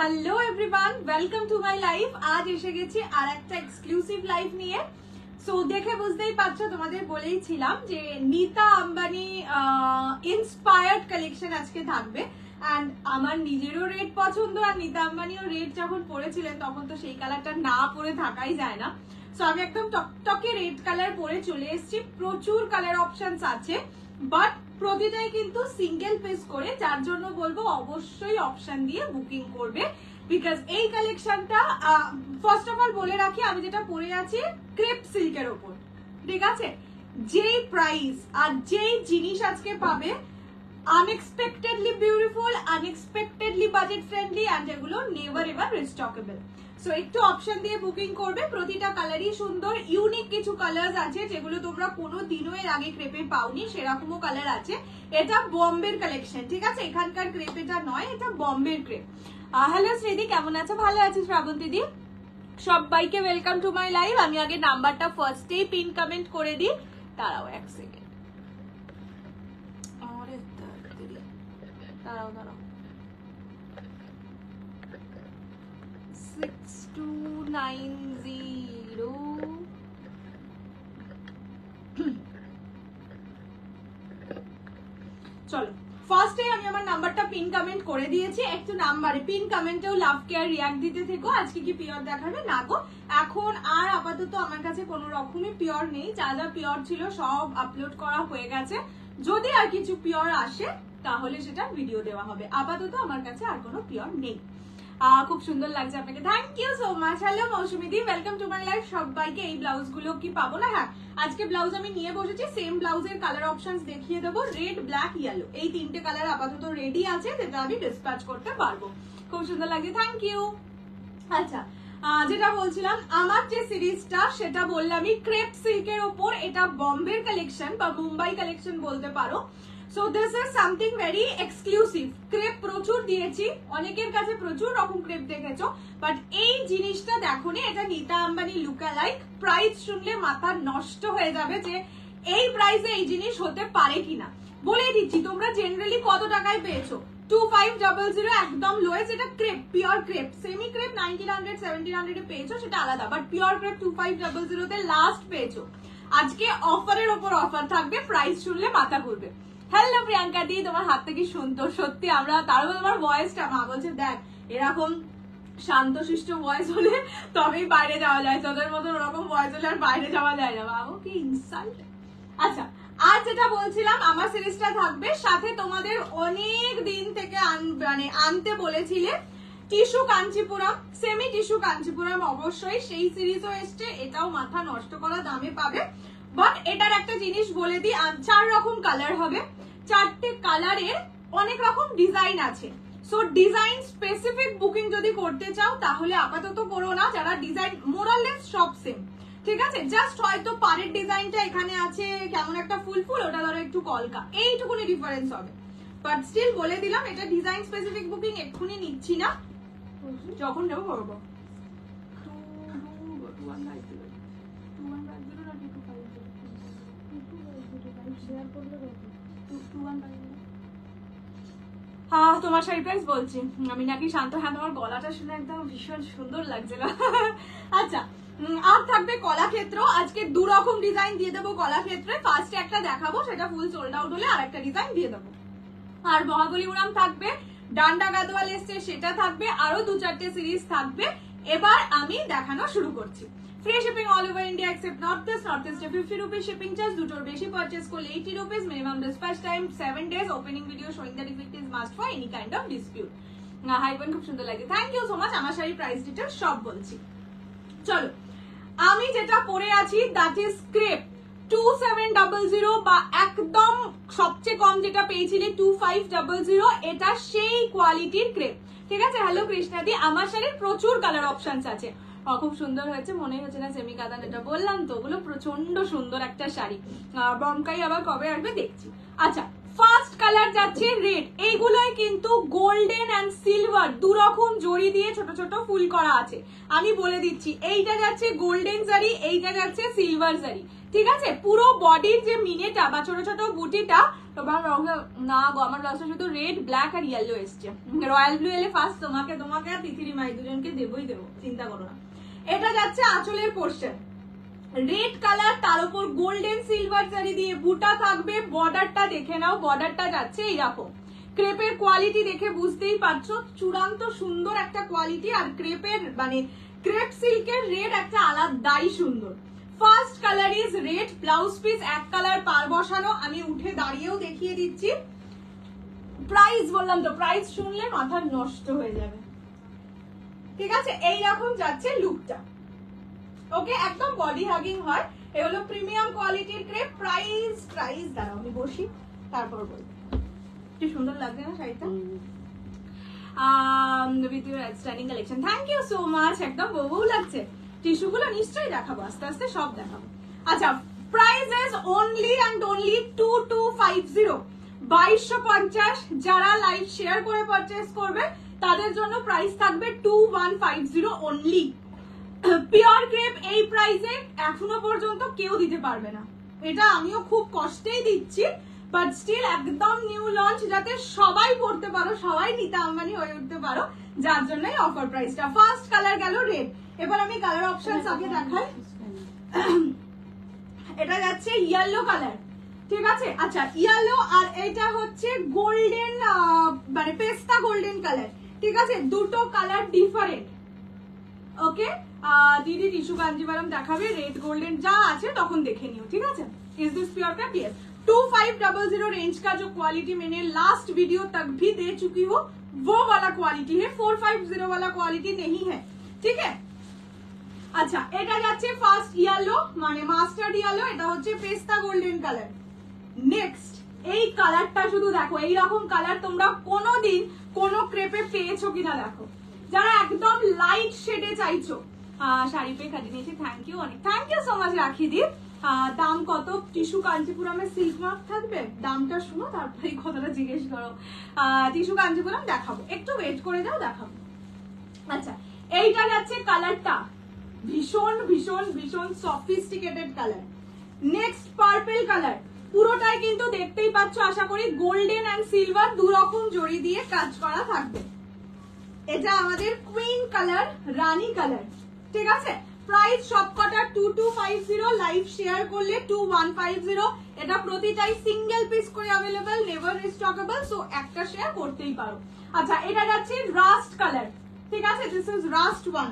Hello everyone, welcome to my life. আজ এসে গেছি আর একটা এক্সক্লুসিভ লাইভ নিয়ে। সো দেখে বুঝতেই পারছো, তোমাদের বলেইছিলাম যে নীতা আম্বানি ইন্সপায়ার্ড কালেকশন আজকে থাকবে। অ্যান্ড আমার নিজেরও রেড পছন্দ, আর নীতা আম্বানিও রেড যখন পরেছিলেন তখন তো সেই কালারটা না পরে থাকাই যায় না। সো আমি একদম টকটকে রেড কালার পরে চলে এসেছি। প্রচুর কালার অপশনস আছে, বাট প্রতিটাই কিন্তু সিঙ্গেল পিস করে, যার জন্য বলবো অবশ্যই অপশন দিয়ে বুকিং করবে। বিকজ এই কালেকশনটা ফার্স্ট অফ অল বলে রাখি, আমি যেটা পরে আছি ক্রেপ সিল্কের ওপর, ঠিক আছে? যেই প্রাইস আর যেই জিনিস আজকে পাবে, unexpectedly beautiful, unexpectedly budget friendly, and যেগুলো নেভার এভার রিস্টকেবল। সো একটু অপশন দিয়ে বুকিং করবে। প্রতিটা কালারই সুন্দর, ইউনিক কিছু কালার আছে যেগুলো তোমরা কোনো দিনও এর আগে ক্রেপে পাওনি, সেরকমও কালার আছে। এটা বম্বের কালেকশন, ঠিক আছে? এখানকার ক্রেপ এটা নয়, এটা বম্বের ক্রেপ। হ্যালো শ্রীদি, কেমন আছো? ভালো আছি শ্রাবণ দিদি। সবাইকে ওয়েলকাম টু মাই লাইভ। আমি আগে নাম্বারটা ফার্স্টেই পিন কমেন্ট করে দিই, দাঁড়াও এক সেকেন্ড। দাঁড়াও 6290। চলো ফার্স্টে আমি আমার নাম্বারটা পিন কমেন্ট করে দিয়েছি। একটু নাম্বারে পিন কমেন্টেও লাভ কেয়ার রিয়াক্ট দিতে থেকো। আজকে কি পিওর দেখাবে? না গো, এখন আর আপাতত আমার কাছে কোনো রকমই পিওর নেই। যা যা পিওর ছিল সব আপলোড করা হয়ে গেছে। যদি আর কিছু পিওর আসে তাহলে সেটা ভিডিও দেওয়া হবে। আপাতত আমার কাছে আর কোনো পিওর নেই। খুব সুন্দর লাগছে আপনাকে, thank you so much. Hello Moushumi di, welcome to my life. সবাইকে এই ব্লাউজ গুলো কি পাবো না? হ্যাঁ, আজকে ব্লাউজ আমি নিয়ে বসেছি। সেম ব্লাউজের কালার অপশনস দেখিয়ে দেবো, রেড, ব্ল্যাক, ইয়েলো। এই তিনটে কালার আপাতত রেডি আছে, যেটা আমি ডিসপ্যাচ করতে পারবো। খুব সুন্দর লাগছে, থ্যাংক ইউ। আচ্ছা, যেটা বলছিলাম, আমার যে সিরিজটা সেটা বললামই ক্রেপ সিল্কের ওপর। এটা বম্বের কালেকশন বা মুম্বাই কালেকশন বলতে পারো। So this is something very exclusive. Crepe প্রচুর দিয়েছি, অনেকের কাছে প্রচুর রকম ক্রেপ দেখেছো, বাট এই জিনিসটা দেখো নি। এটা নীতা আম্বানি লুকালাইক। প্রাইস শুনলে মাথা নষ্ট হয়ে যাবে যে এই প্রাইসে এই জিনিস হতে পারে কিনা। বলে দিচ্ছি, তোমরা জেনারেলি কত টাকায় পেয়েছো? 2500 একদম লোয়েস্ট। এটা crepe, pure crepe. Semi crepe 1900 1700 এ পেয়েছো, সেটা আলাদা, বাট পিওর ক্রেপ 2500 তে লাস্ট পেয়েছো। আজকে অফারের ওপর অফার থাকবে, প্রাইস শুনলে মাথা ঘুরবে। হ্যালো প্রিয়াঙ্কা দি, তোমার হাত থেকে শুনতো সত্যি আমরা, তার উপর তোমার ভয়েসটা, মা বলছে দেখ এরকম শান্তশিষ্ট ভয়েস হলে তবেই বাইরে যাওয়া যায়, তোদের মতন ওরকম ভয়েস হলে আর বাইরে যাওয়া যায় না। বাবু কি ইনসাল্ট। আচ্ছা, আর যেটা বলছিলাম, আমার সিরিজটা থাকবে, সাথে তোমাদের অনেক দিন থেকে আনতে বলেছিলে tissue Kanchipuram, semi tissue Kanchipuram. অবশ্যই সেই সিরিজও এসছে, এটাও মাথা নষ্ট করা দামে পাবে। বাট এটার একটা জিনিস বলে দিই, 4 রকম কালার হবে। 4টে কালারের অনেক রকম ডিজাইন আছে। সো ডিজাইন স্পেসিফিক বুকিং যদি করতে চাও তাহলে আপাতত করো না। যারা ডিজাইন মোরাললেস সব সেম, ঠিক আছে? জাস্ট হয়তো পাড়ের ডিজাইনটা এখানে আছে কেমন একটা ফুল ফুল, ওটা ধরো একটু কলকা, এইটুকুনি ডিফারেন্স হবে। বাট স্টিল বলে দিলাম, এটা ডিজাইন স্পেসিফিক বুকিং এক্ষুনি নিচ্ছি না, যখন নেবো করবো। হ্যাঁ, তোমার শাড়ি প্রাইস বলছি আমি নাকি শান্ত? হ্যাঁ, তোমার গলাটা শুনে একদম ভীষণ সুন্দর লাগছিল। আচ্ছা, আর থাকবে কলাক্ষেত্র। আজকে 2 রকম ডিজাইন দিয়ে দেবো কলাক্ষেত্রে। ফার্স্টে একটা দেখাবো, সেটা ফুল সোল্ড আউট হলে আর একটা ডিজাইন দিয়ে দেবো। আর মহাবলীপুরম থাকবে, ডান্ডা গাদোয়াল এসছে সেটা থাকবে, আরো 2-4টে সিরিজ থাকবে। এবার আমি দেখানো শুরু করছি। Free shipping all over India except North East. North ইস্টে 50 রুপিস শিপিং চার্জ। দুটোর বেশি পারচেস করলে 80 rupees. Minimum dispatch time 7 days। Opening video showing the defect is must for any kind of dispute. হাইপন খুব সুন্দর লাগে, থ্যাংক ইউ সো মাচ। আমার শাড়ির প্রাইস ডিটেল সব বলছি। চলো, আমি যেটা পরে আছি দ্যাট ইজ ক্রেপ 2700, বা একদম সবচেয়ে কম যেটা পেয়েছিলে 2500। এটা সেই কোয়ালিটির ক্রেপ, ঠিক আছে? হ্যালো কৃষ্ণাদি, আমার শাড়ির প্রচুর কালার অপশনস আছে। খুব সুন্দর হয়েছে, মনে হচ্ছে না সেমি কাতান। এটা বললাম তো, ওগুলো প্রচন্ড সুন্দর একটা শাড়ি। বমকাই আবার কবে আসবে দেখছি। আচ্ছা, ফার্স্ট কালার যাচ্ছে রেড, এইগুলোই কিন্তু গোল্ডেন অ্যান্ড সিলভার দুরকম জড়ি দিয়ে ছোট ছোট ফুল করা আছে। আমি বলে দিচ্ছি, এইটা যাচ্ছে গোল্ডেন জারি, এইটা যাচ্ছে সিলভার জারি, ঠিক আছে। পুরো বডির যে মিনেটা বা ছোট ছোট বুটিটা, তোমার রঙ না গো, আমার ব্লাউজটা শুধু রেড, ব্ল্যাক আর ইয়েলো এসছে। রয়্যাল ব্লু এলে ফার্স্ট তোমাকে আর তিথিরি মাই দুজনকে দেবই দেবো, চিন্তা করো না। এটা যাচ্ছে আঁচলের পোর্শন, রেড কালার, তার উপর গোল্ডেন সিলভার জারি দিয়ে বুটা থাকবে। বর্ডারটা দেখে নাও, বর্ডারটা যাচ্ছে এইরকম। ক্রেপের কোয়ালিটি দেখে বুঝতেই পারছো, চূড়ান্ত সুন্দর একটা কোয়ালিটি। আর ক্রেপের মানে ক্রেপ সিল্কের রেড একটা আলাদাই সুন্দর। First colour is red, blouse piece এক কালার পার বসানো। আমি উঠে দাঁড়িয়েও দেখিয়ে দিচ্ছি। প্রাইস বললাম তো, প্রাইস শুনলে মাথা নষ্ট হয়ে যাবে, ঠিক আছে। এইরকম যাচ্ছে লুকটা, ওকে, একদম বডি হাগিং হয়। এ হলো প্রিমিয়াম কোয়ালিটির ক্রেপ। প্রাইস দাঁড়াও আমি বসি তারপর বলবো। কি সুন্দর লাগছে না শাড়িটা, with your outstanding collection, thank you so much, একদম বউ লাগছে। টিস্যুগুলো নিশ্চয়ই দেখাবো, আস্তে আস্তে সব দেখাবো। আচ্ছা, price is only and only 2250, 2250। যারা লাইভ শেয়ার করে পারচেজ করবে তাদের জন্য প্রাইস থাকবে 2150 অনলি। পিওর ক্রেপ এই প্রাইসে এখনো পর্যন্ত কেউ দিতে পারবে না, এটা আমিও খুব কষ্টেই দিচ্ছি, বাট স্টিল একদম নিউ লঞ্চ, যাতে সবাই পড়তে পারো, সবাই নিতে আম্বানি হয়ে উঠতে পারো, যার জন্যই অফার প্রাইসটা। ফার্স্ট কালার গেল রেড। এবার আমি কালার অপশনস আগে দেখাই। এটা যাচ্ছে ইয়েলো কালার, ঠিক আছে। আচ্ছা, ইয়েলো আর এটা হচ্ছে গোল্ডেন, মানে পেস্তা গোল্ডেন কালার, ঠিক আছে। দুটো কালার ডিফারেন্ট, ওকে। दीदी टिश्यू कांजीवरम देखाबे, रेड गोल्डन जा आछे तखन देखे निओ, ठीक है। इज दिस प्योर का? यस। 2500 रेंज का जो क्वालिटी मैंने लास्ट वीडियो तक भी दे चुकी हूँ वो वाला क्वालिटी है, 450 वाला क्वालिटी नहीं है, ठीक है। अच्छा, এটা যাচ্ছে ফার্স্ট ইয়েলো মানে মাস্টার্ড ইয়েলো, এটা হচ্ছে পেস্তা গোল্ডেন কালার। নেক্সট এই কালারটা শুধু দেখো, এই রকম কালার তোমরা কোনোদিন কোন ক্রেপে পেয়েছো কিনা দেখো। যারা একদম লাইট শেডে চাইছো, শাড়ি পেয়ে কাটিয়ে নিয়েছি, থ্যাংক ইউ অনেক, থ্যাংক ইউ সো মাচ রাখি দি। দাম কত? টিস্যু কাঞ্চিপুরমের সিল্ক মার্ক থাকবে, দামটা শুনো তারপরে এই কথাটা জিজ্ঞেস করো। টিস্যু কাঞ্চিপুরম দেখাবো, একটু ওয়েট করে দাও, দেখাবো। আচ্ছা, এইটা যাচ্ছে কালারটা ভীষণ ভীষণ ভীষণ sophisticated colour. Next purple colour, পুরোটাই কিন্তু দেখতেই পাচ্ছ, আশা করি গোল্ডেন এন্ড সিলভার দুরকম জড়ি দিয়ে কাজ করা থাকবে। এটা আমাদের কুইন কালার, রানী কালার, ঠিক আছে। প্রাইস সবকটা 2250, লাইভ শেয়ার করলে 2150। এটা প্রতিটাই সিঙ্গেল পিস করে अवेलेबल, নেভার রিস্টকেবল, সো একটা শেয়ার করতেই পারো। আচ্ছা, এটা যাচ্ছে রাস্ট কালার, ঠিক আছে, this is rust one.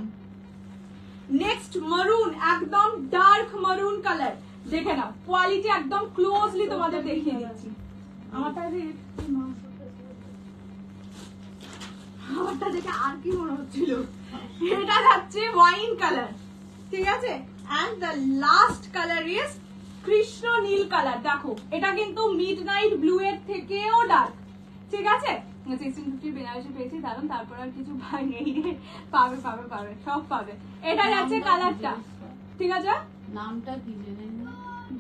Next maroon, একদম ডার্ক মারুন কালার, দেখে নাও কোয়ালিটি একদম ক্লোজলি তোমাদের দেখিয়ে দিচ্ছি। আমারটা দেখে আর কি মনে হচ্ছিল, এটা যাচ্ছে ওয়াইন কালার, ঠিক আছে। And the last colour is কৃষ্ণ নীল কালার। দেখো এটা কিন্তু মিডনাইট ব্লু এর থেকেও ডার্ক, ঠিক আছে। 1650 বেনারসি পেয়েছি, দারুন, তারপর আর কিছু নেই রে, পাবে পাবে পাবে, সব পাবে। এটা যাচ্ছে কালারটা, ঠিক আছে। নামটা কি জানেন না?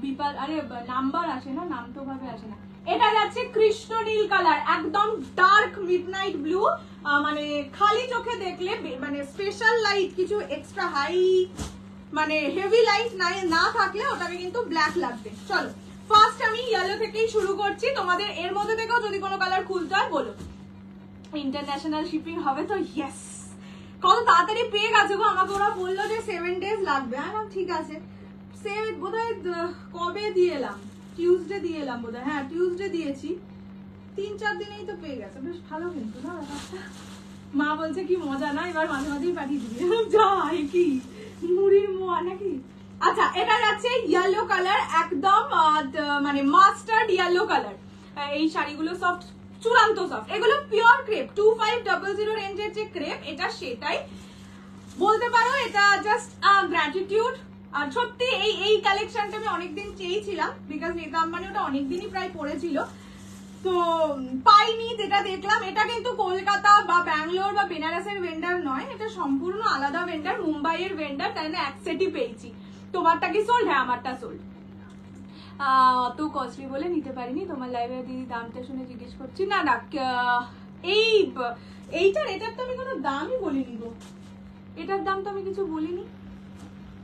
বিপাল, আরে নাম্বার আসে না, নাম তো ভাবে আসে না। এটা যাচ্ছে কৃষ্ণ নীল কালার, একদম ডার্ক মিডনাইট ব্লু, মানে খালি চোখে দেখলে মানে স্পেশাল লাইট কিছু এক্সট্রা হাই মানে হেভি লাইট না থাকলে ওটাকে কিন্তু ব্ল্যাক লাগবে। চলো ফার্স্ট আমি ইয়েলো থেকেই শুরু করছি, তোমাদের এর মধ্যে থেকেও যদি কোনো কালার খুলতে হয় বলো। ইন্টারন্যাশনাল শিপিং হবে তো? ইয়েস। কত তাড়াতাড়ি পেয়ে গেছে গো, আমাকে ওরা বললো যে 7 days লাগবে। হ্যাঁ ঠিক আছে, সে বোধহয় কবে দিয়ে এলাম, টিউসডে দিয়ে এলাম বোধহয়, হ্যাঁ টিউসডে দিয়েছি, 3-4 দিনেই তো পেয়ে গেছে, বেশ ভালো কিন্তু না ব্যাপারটা। মা বলছে কি মজা না, এবার মাঝে মাঝেই পাঠিয়ে দিবি, যাই কি মুড়ির মোয়া নাকি। আচ্ছা, এটা যাচ্ছে ইয়েলো কালার, একদম মানে মাস্টার্ড ইয়েলো কালার। এই শাড়িগুলো সফট, চূড়ান্ত সফট, এগুলো পিওর ক্রেপ। 2500 রেঞ্জের যে ক্রেপ এটা সেটাই বলতে পারো, এটা জাস্ট গ্র্যাটিটিউড। আর সত্যি এই কালেকশনটা আমি অনেকদিন চেয়েছিলাম, বিকজ নেতা আম্বানি ওটা অনেকদিনই প্রায় পড়েছিল, তো পাইনি। যেটা দেখলাম এটা কিন্তু কলকাতা বা ব্যাঙ্গালোর বা বেনারসের ভেন্ডার নয়, এটা সম্পূর্ণ আলাদা ভেন্ডার, মুম্বাইয়ের ভেন্ডার, তাই না এক সেটই পেয়েছি। তোমারটা কি সোল্ড? হ্যাঁ আমারটা সোল্ড। অত কস্টলি বলে নিতে পারিনি। তোমার লাইভে দিদি দামটা শুনে জিজ্ঞেস করছি। না না, এটার তো আমি কোনো দামই বলিনি গো, এটার দাম তো আমি কিছু বলিনি।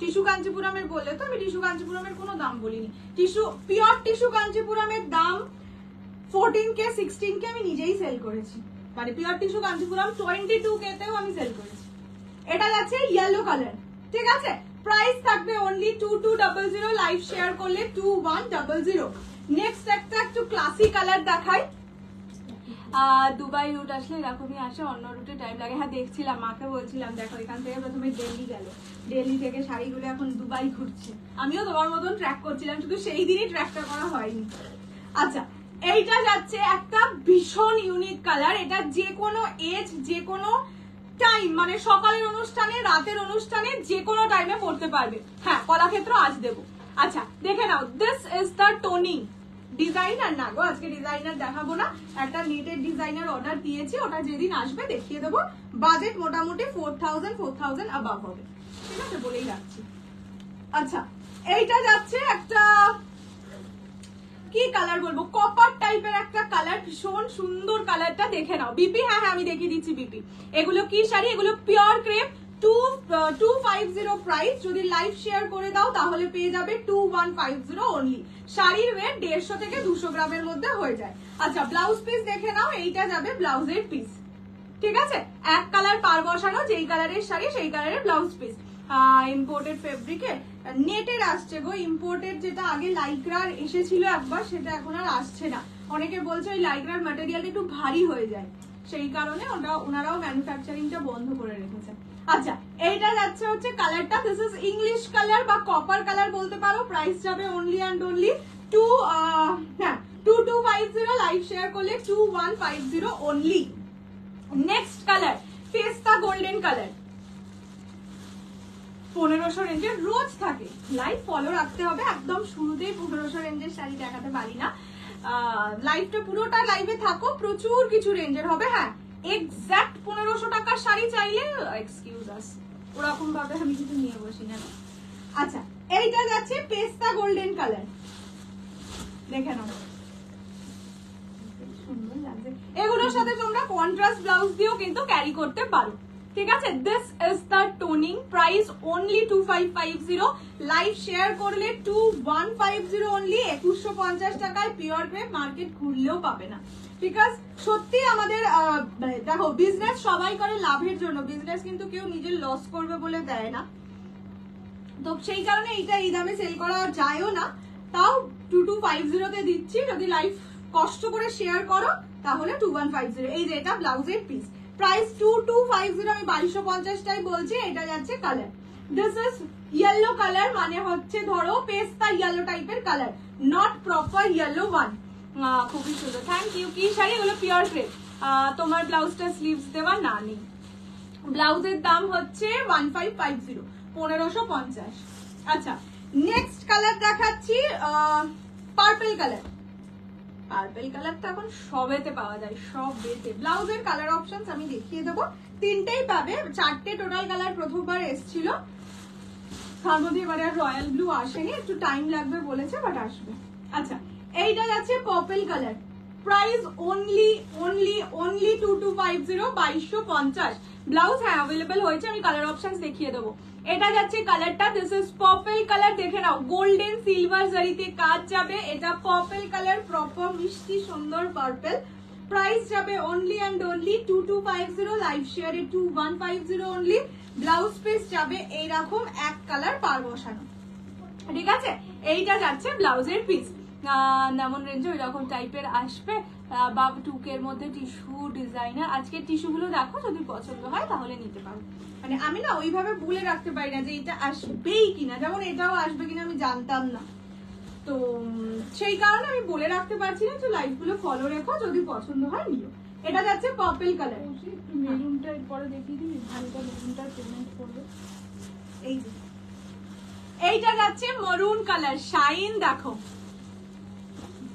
টিস্যু কাঞ্চিপুরমের বললে তো আমি টিস্যু কাঞ্চিপুরমের কোনো দাম বলিনি। পিওর টিস্যু কাঞ্চিপুরমের দাম 14K 16K আমি নিজেই সেল করেছি, মানে পিওর টিস্যু কাঞ্চিপুরম 22K তেও আমি সেল করেছি। এটা যাচ্ছে ইয়েলো কালার, ঠিক আছে? প্রাইস থাকবে অনলি 2200, লাইভ শেয়ার করলে 2100। নেক্সট একটা একটু ক্লাসি কালার দেখাই। দুবাই রুট আসলে এরকমই আসে, অন্য রুটে টাইম লাগে। হ্যাঁ দেখছিলাম, মাকে বলছিলাম দেখো এখান থেকে প্রথমে দিল্লি গেল, দিল্লি থেকে শাড়িগুলো এখন দুবাই ঘুরছে। আমিও তোমার মতন ট্র্যাক করছিলাম, শুধু সেই দিনই ট্র্যাকটা করা হয়নি। আচ্ছা, এইটা যাচ্ছে একটা ভীষণ ইউনিক কালার। এটা যে কোনো এজ, যে কোনো টাইম, মানে সকালের অনুষ্ঠানে, রাতের অনুষ্ঠানে, যে কোনো টাইমে পড়তে পারবে। হ্যাঁ, কলাক্ষেত্র আজ দেবো। আচ্ছা দেখে নাও, this is the toning. Designer না গো, আজকে ডিজাইনার দেখাবো না, একটা নেটের ডিজাইনার অর্ডার দিয়েছি, ওটা যেদিন আসবে দেখিয়ে দেবো। বাজেট মোটামুটি 4000 অ্যাবাভ হবে, ঠিক আছে, বলেই রাখছি। আচ্ছা, এইটা যাচ্ছে একটা কি কালার বলবো, কপার টাইপের একটা কালার, ভীষণ সুন্দর কালারটা। দেখে নাও বিপি। হ্যাঁ হ্যাঁ আমি দেখিয়ে দিচ্ছি বিপি। এগুলো কি শাড়ি? এগুলো পিওর ক্রেপ, 2250 প্রাইস। যদি লাইভ শেয়ার করে দাও তাহলে পেয়ে যাবে 2150 অনলি। শাড়ির ওয়েট 150 থেকে 200 গ্রামের মধ্যে হয়ে যায়। আচ্ছা, ব্লাউজ পিস দেখে নাও, এইটা যাবে ব্লাউজের পিস, ঠিক আছে? এক কালার পার বসানো, যেই কালারের শাড়ি সেই কালারের ব্লাউজ পিস। ইম্পোর্টেড ফেব্রিকে নেটের আসছে গো, ইম্পোর্টেড যেটা আগে লাইক্রার এসেছিল একবার, সেটা এখন আর আসছে না। অনেকে বলছে ওই লাইক্রার ম্যাটেরিয়ালটা একটু ভারী হয়ে যায়, সেই কারণে ওনারাও ম্যানুফ্যাকচারিংটা বন্ধ করে রেখেছে। আচ্ছা, এইটা যাচ্ছে হচ্ছে কালারটা, দিস ইজ ইংলিশ কালার বা কপার কালার বলতে পারো। প্রাইস যাবে only and only 2250, live share করলে 2150 অনলি। নেক্সট কালার পেস্তা গোল্ডেন কালার, 1500 রেঞ্জের রোজ থাকে। লাইভ ফলো রাখতে হবে, একদম শুরুতেই 1500 রেঞ্জের শাড়ি দেখাতে পারি না। লাইভটা পুরোটা লাইভে থাকো, প্রচুর কিছু রেঞ্জের হবে। হ্যাঁ, এক্সাক্ট 1500 টাকার শাড়ি চাইলে এক্সকিউজ আস, ওরকম ভাবে আমি কিছু নিয়ে বসি না। আচ্ছা, এইটা যাচ্ছে পেস্তা গোল্ডেন কালার, দেখে নাও সুন্দর লাগছে। এগুলোর সাথে তোমরা কন্ট্রাস্ট ব্লাউজ দিয়েও কিন্তু ক্যারি করতে পারো, ঠিক আছে? This is the toning, price only 2550, live share করলে 2150 অনলি। 2150 টাকায় পিওর ক্রেপ মার্কেট খুললেও পাবে না, বিকজ সত্যি আমাদের দেখো বিজনেস সবাই করে লাভের জন্য, বিজনেস কিন্তু কেউ নিজের লস করবে বলে দেয় না, তো সেই কারণে এইটা এই দামে সেল করা যায়ও না। তাও 2250 তে দিচ্ছি, যদি লাইভ কষ্ট করে শেয়ার করো তাহলে 2150। এই যে এটা ব্লাউজের পিস, প্রাইস 2250, আমি 2250টাই বলছি। এটা যাচ্ছে colour, this is yellow colour, মানে হচ্ছে ধরো পেস্তা ইয়েলো টাইপের colour, not proper yellow one. খুবই সুন্দর, থ্যাংক ইউ। কি শাড়ি? এগুলো পিওর ক্রেপ। তোমার ব্লাউজটা স্লিভস দেওয়া না নেই। ব্লাউজের দাম হচ্ছে 1550, 1550। আচ্ছা, নেক্সট কালার দেখাচ্ছি পার্পল কালার। পার্পল কালারটা এখন সবেতে পাওয়া যায়, সব বেতে। ব্লাউজের কালার অপশনস আমি দেখিয়ে দেবো, তিনটেই পাবে। 4টে টোটাল কালার প্রথমবার এসেছিল, তার মধ্যে এবারে আর রয়্যাল ব্লু আসেনি, একটু টাইম লাগবে বলেছে, বাট আসবে। আচ্ছা, এইটা যাচ্ছে purple colour, price only 2250, 2250। Blouse হ্যাঁ অ্যাভেলেবেল হয়েছে, আমি কালার অপশনস দেখিয়ে দেবো। এটা যাচ্ছে কালারটা, দিস ইজ পার্পল কালার, দেখে নাও গোল্ডেন সিলভার জারিতে কাজ যাবে। এটা পার্পল কালার, প্রপার মিষ্টি সুন্দর পার্পল। প্রাইস যাবে অনলি অ্যান্ড অনলি 2250, লাইভ শেয়ারে 2150 অনলি। ব্লাউজ পিস যাবে এইরকম এক কালার পার বসানো, ঠিক আছে? এইটা যাচ্ছে ব্লাউজের পিস, যেমন রেঞ্জে ওই রকম টাইপের আসবে, বা 2K এর মধ্যে টিস্যু ডিজাইনার। আজকে টিস্যু গুলো দেখো, যদি পছন্দ হয় তাহলে নিতে পারো। মানে আমি না ওইভাবে বলে রাখতে পারি না যে এটা আসবেই কিনা, যেমন এটাও আসবে কিনা আমি জানতাম না, তো সেই কারণে আমি বলে রাখতে পারছি না। তো লাইভ গুলো ফলো রেখো, যদি পছন্দ হয় নিও। এটা যাচ্ছে পার্পল কালার, মেরুনটা এরপরে দেখিয়ে দিবি, হালকা মেরুনটা পেমেন্ট করবে। এই যে এইটা যাচ্ছে মরুন কালার, শাইন দেখো,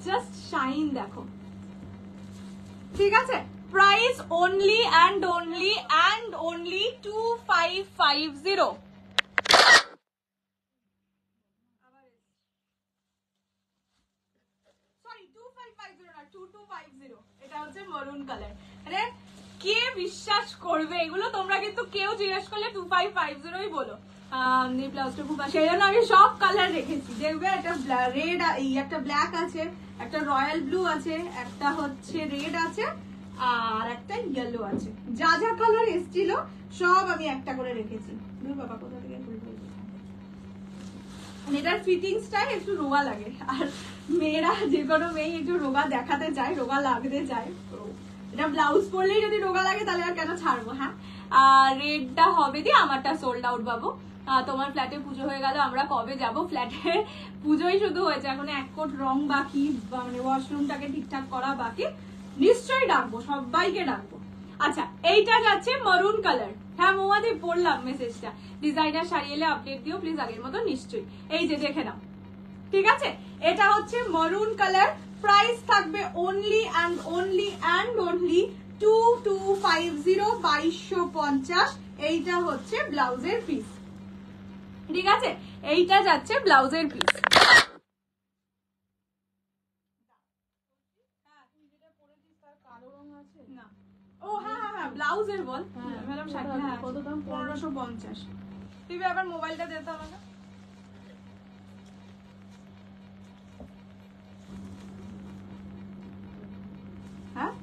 জাস্ট শাইন দেখো, ঠিক আছে? Price only and only 2550। হচ্ছে মেরুন কালার। মানে কে বিশ্বাস করবে এগুলো? তোমরা কিন্তু কেউ জিজ্ঞেস করলে 2550ই বলো। এই ব্লাউজটা খুব সেই জন্য আমি সব কালার রেখেছি। দেখবে একটা রেড, একটা ব্ল্যাক আছে, একটা রয়্যাল ব্লু আছে, একটা হচ্ছে রেড আছে, আর একটা ইয়েলো আছে। যা যা কালার এসেছিল সব আমি একটা করে রেখেছি। বাবা কোথা থেকে এটার ফিটিংসটা একটু রোগা লাগে, আর মেয়েরা যে কোনো মেয়ে একটু রোগা দেখাতে চায়, রোগা লাগতে চায়। এটা ব্লাউজ পরলেই যদি রোগা লাগে তাহলে আর কেন ছাড়বো। হ্যাঁ, রেডটা হবে দিয়ে আমারটা সোল্ড আউট পাবো। তোমার ফ্ল্যাটে পুজো হয়ে গেল, আমরা কবে যাব? ফ্ল্যাটে পুজোই শুধু হয়েছে, এখন এক কোট রং বাকি, মানে ওয়াশরুমটাকে ঠিকঠাক করা বাকি। নিশ্চয়ই ডাকবো, সবাইকে ডাকবো। আচ্ছা, এইটা যাচ্ছে মেরুন কালার। হ্যাঁ মৌমাদি, পড়লাম মেসেজটা। ডিজাইনার শাড়ি এলে আপডেট দিও প্লিজ, আগের মতো নিশ্চয়ই। এই যে দেখে নাও, ঠিক আছে? এটা হচ্ছে মেরুন কালার। প্রাইস থাকবে only and only and only 2250, 2250। এইটা হচ্ছে ব্লাউজের পিস, ঠিক আছে? এইটা যাচ্ছে ব্লাউজের পিস। না, ও হ্যাঁ হ্যাঁ হ্যাঁ, ব্লাউজের বল। ম্যাডাম 1550। তুই আবার মোবাইলটা দে তো আমাকে। হ্যাঁ,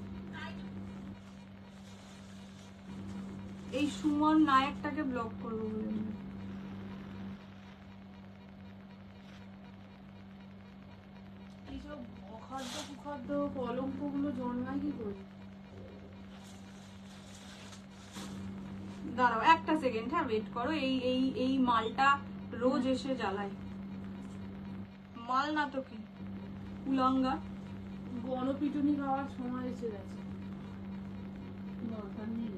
এই সুমন নায়কটাকে ব্লক করবো বলে এইসব অখাদ্য কুখাদ্য কলঙ্কগুলো জন্মায় কি করে? দাঁড়াও একটা সেকেন্ড, হ্যাঁ ওয়েট করো। এই এই এই মালটা রোজ এসে জ্বালায়। মাল না তো কি, উলঙ্গা। গণপিটুনি খাওয়ার সময় এসে গেছে, দরকার নেই।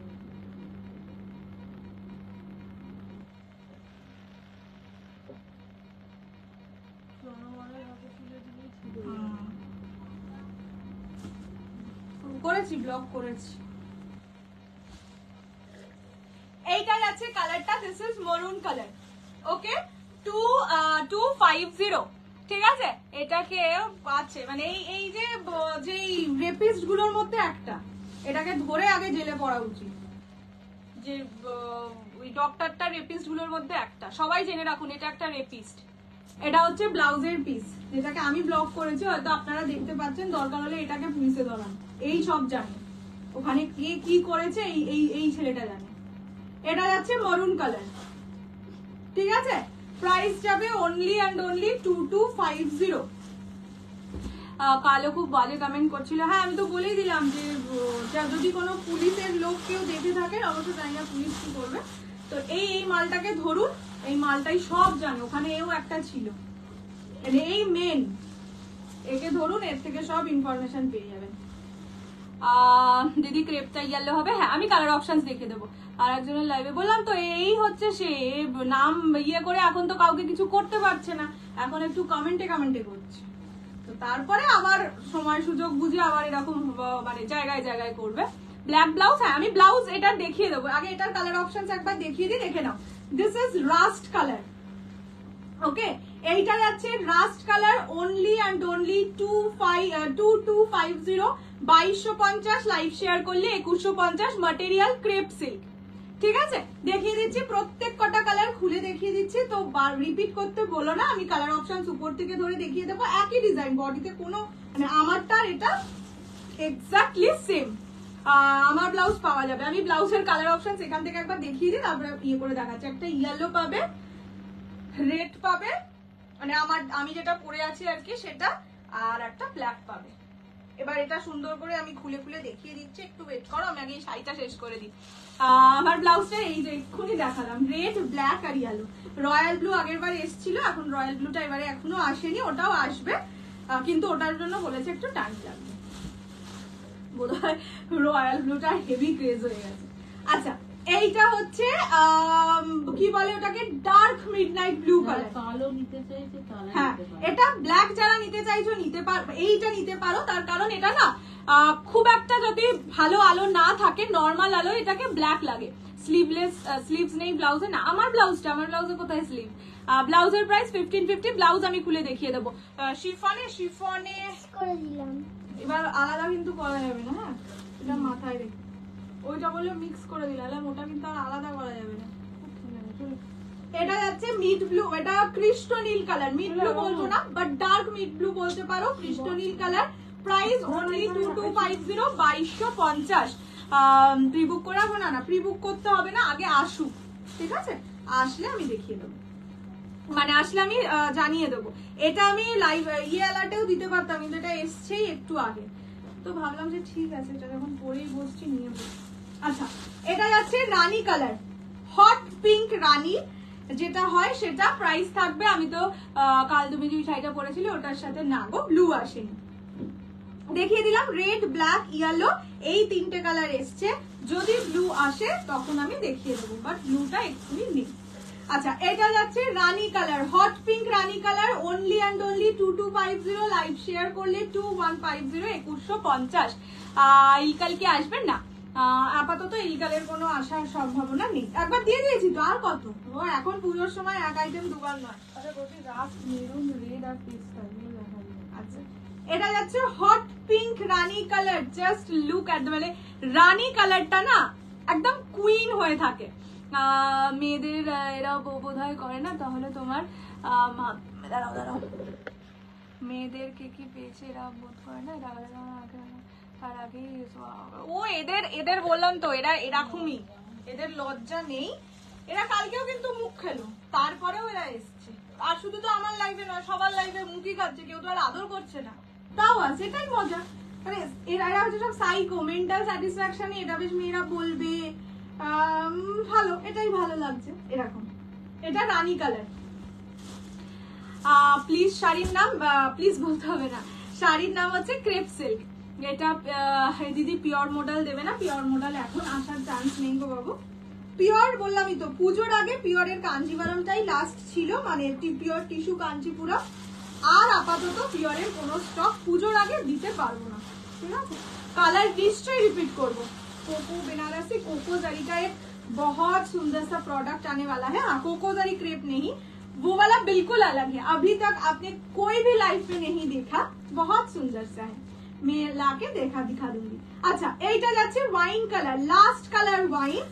জনগণের হাতে তুলে দিলেই ছিল। করেছি, ব্লক করেছি। এইটা আছে কালারটা, দিস ইজ মেরুন কালার। ওকে, 2250, ঠিক আছে? এটাকে আছে মানে এই যে রেপিস্ট গুলোর মধ্যে একটা, এটাকে ধরে আগে জেলে পড়া উচিত। যে ওই ডক্টরটা রেপিস্ট গুলোর মধ্যে একটা, সবাই জেনে রাখুন এটা একটা রেপিস্ট। এটা হচ্ছে ব্লাউজের পিস, যেটাকে আমি ব্লক করেছি, হয়তো আপনারা দেখতে পাচ্ছেন। দরকার হলে এটাকে পুলিশে ধরান, এই সব জানে ওখানে কে কি করেছে, এই ছেলেটা জানে। এটা যাচ্ছে মেরুন কালার, ঠিক আছে? প্রাইস যাবে অনলি অ্যান্ড অনলি 2250। কালো খুব বাজে কমেন্ট করছিল। হ্যাঁ আমি তো বলেই দিলাম যে যদি কোনো পুলিশের লোক কেউ দেখে থাকে, অবশ্যই জানি না পুলিশ কি করবে। তো এই মালটাকে ধরুন, এই মালটাই সব জানে, ওখানে এও একটা ছিল, এই মেন। একে ধরুন, এর থেকে সব ইনফরমেশন পেয়ে যাবেন। দিদি ক্রেপটা ইয়েলো হবে। হ্যাঁ আমি কালার অপশনস দেখে দেবো। আর একজনের লাইভে বললাম তো, এই হচ্ছে সে নাম ইয়ে করে এখন তো কাউকে কিছু করতে পারছে না, এখন একটু কমেন্টে করছে। তো তারপরে আবার সময় সুযোগ বুঝে আবার এরকম মানে জায়গায় জায়গায় করবে। ব্ল্যাক ব্লাউজ, হ্যাঁ আমি ব্লাউজ এটা দেখিয়ে দেবো। আগে এটার কালার অপশনস একবার দেখিয়ে দিই, দেখে নাও। This is rust colour. Okay, এইটা যাচ্ছে rust colour, only and only 2250, 2250। Live share করলে 2150। ম্যাটেরিয়াল ক্রেপ সিল্ক, ঠিক আছে? দেখিয়ে দিচ্ছি প্রত্যেক কটা কালার খুলে দেখিয়ে দিচ্ছি, তো রিপিট করতে বলো না। আমি কালার অপশন উপর থেকে ধরে দেখিয়ে দেবো। একই ডিজাইন, বডিতে কোনো মানে আমারটা এটা এক্স্যাক্টলি সেম। আমার ব্লাউজ পাওয়া যাবে। আমি ব্লাউজের কালার অপশন এখান থেকে একবার দেখিয়ে দিই, তারপরে ইয়ে করে দেখাচ্ছি। একটা ইয়েলো পাবে, রেড পাবে, মানে আমি যেটা পরে আছি আর কি সেটা, আর একটা ব্ল্যাক পাবে। এবার এটা সুন্দর করে আমি খুলে খুলে দেখিয়ে দিচ্ছি, একটু ওয়েট করো, আমি আগে এই শাড়িটা শেষ করে দিই। আমার ব্লাউজটা এই যে এক্ষুনি দেখালাম, রেড, ব্ল্যাক আর ইয়েলো। রয়্যাল ব্লু আগের বার এসেছিল, এখন রয়্যাল ব্লুটা এবারে এখনো আসেনি, ওটাও আসবে, কিন্তু ওটার জন্য বলেছে একটু টাইম লাগবে। বোধহয় রয়্যাল ব্লুটা হেভি ক্রেজ হয়ে গেছে। আচ্ছা, এইটা হচ্ছে কি বলে ওটাকে, ডার্ক মিডনাইট ব্লু কালার। কালো নিতে চাইছে, হ্যাঁ এটা ব্ল্যাক যারা নিতে চাইছো নিতে পারো, এইটা নিতে পারো। তার কারণ এটা না খুব একটা যদি ভালো আলো না থাকে, নর্মাল আলো এটাকে ব্ল্যাক লাগে। স্লিভলেস, স্লিভস নেই ব্লাউজে না। আমার ব্লাউজে কোথায় স্লিভ? ব্লাউজের প্রাইস 1550। ব্লাউজ আমি খুলে দেখিয়ে দেবো। শিফনে করে দিলাম, এবার আলাদা কিন্তু করা যাবে না, হ্যাঁ এটা মাথায় রেখে। ওইটা বলে মিক্স করে দিলাম, ওটা কিন্তু আর আলাদা করা যাবে না। এটা যাচ্ছে মিড ব্লু, এটা কৃষ্ণ নীল কালার, মিড ব্লু বলবো না বাট ডার্ক মিড ব্লু বলতে পারো, কৃষ্ণ নীল colour. Price only 2250, 2250। Pre book করে রাখবো না, প্রি বুক করতে হবে না, আগে আসুক, ঠিক আছে? আসলে আমি দেখিয়ে দেবো, মানে আসলে আমি জানিয়ে দেবো। এটা আমি লাইভ অ্যালার্টেও দিতে পারতাম, কিন্তু এটা এসছেই একটু আগে, তো ভাবলাম যে ঠিক আছে এটা যখন পরেই বসছি নিয়ে বসছি। আচ্ছা, এটা যাচ্ছে রানী কালার, হট পিঙ্ক রানী যেটা হয় সেটা। প্রাইস থাকবে, আমি তো কাল তুমি যে শাড়িটা পরেছিলে ওটার সাথে না গো, ব্লু আসেনি, দেখিয়ে দিলাম। রেড, ব্ল্যাক, ইয়েলো এই তিনটে কালার এসছে, যদি ব্লু আসে তখন আমি দেখিয়ে দেবো, বাট ব্লুটা এক্ষুনি নেই। আচ্ছা, এটা যাচ্ছে রানী কালার, হট পিঙ্ক রানী colour, only and only 2250। Live share করলে 2150, 2150। ইলকাল কি আসবেন না? আপাতত ইলকালের কোনো আসার সম্ভাবনা নেই, একবার দিয়ে দিয়েছি তো, আর কত? ও এখন পুজোর সময় এক আইটেম দুবার নয়। আচ্ছা বলছি রাস্ট মেরুন রেড আর পেস্টা এগুলো দেখা যাবে। আচ্ছা, এটা যাচ্ছে হট পিঙ্ক রানী colour, just look at the, মানে রানী কালারটা না একদম কুইন হয়ে থাকে। মেয়েদের এরা বোধহয় করে না, তাহলে তোমার দাঁড়াও মেয়েদেরকে কি পেয়েছে এরা বোধ করে না, তার আগে ও এদের বললাম তো, এরা এরকমই, এদের লজ্জা নেই। এরা কালকেও কিন্তু মুখ খেলো, তারপরেও এরা এসছে। আর শুধু তো আমার লাইফে নয়, সবার লাইফে মুখই খাচ্ছে, কেউ তো আর আদর করছে না, তাও আছে, এটাই মজা। মানে এরা হচ্ছে সব সাইকো, মেন্টাল স্যাটিসফ্যাকশনে এটা বেশ মেয়েরা বলবে ভালো, এটাই ভালো লাগছে এরকম। এটা রানী কালার। প্লিজ শাড়ির নাম, প্লিজ বলতে হবে না, শাড়ির নাম হচ্ছে ক্রেপ সিল্ক। এটা দিদি পিওর মডেল দেবে না, পিওর মডেল এখন আসার চান্স নেই গো বাবু। পিওর বললামই তো, পুজোর আগে পিওরের কাঞ্জিভারমটাই লাস্ট ছিল, মানে পিওর টিস্যু কাঞ্চিপুরম। আর আপাতত পিওরের কোনো স্টক পুজোর আগে দিতে পারবো না, ঠিক আছে? কালার নিশ্চয়ই রিপিट করবো। कोको बनारसी कोको जरी का एक बहुत सुंदर सा प्रोडक्ट आने वाला है। हाँ, कोको जरी क्रेप नहीं, वो वाला बिल्कुल अलग है, अभी तक आपने कोई भी लाइफ में नहीं देखा, बहुत सुंदर सा है, मैं लाके दिखा दूंगी। अच्छा, এইটা যাচ্ছে wine colour, last colour wine,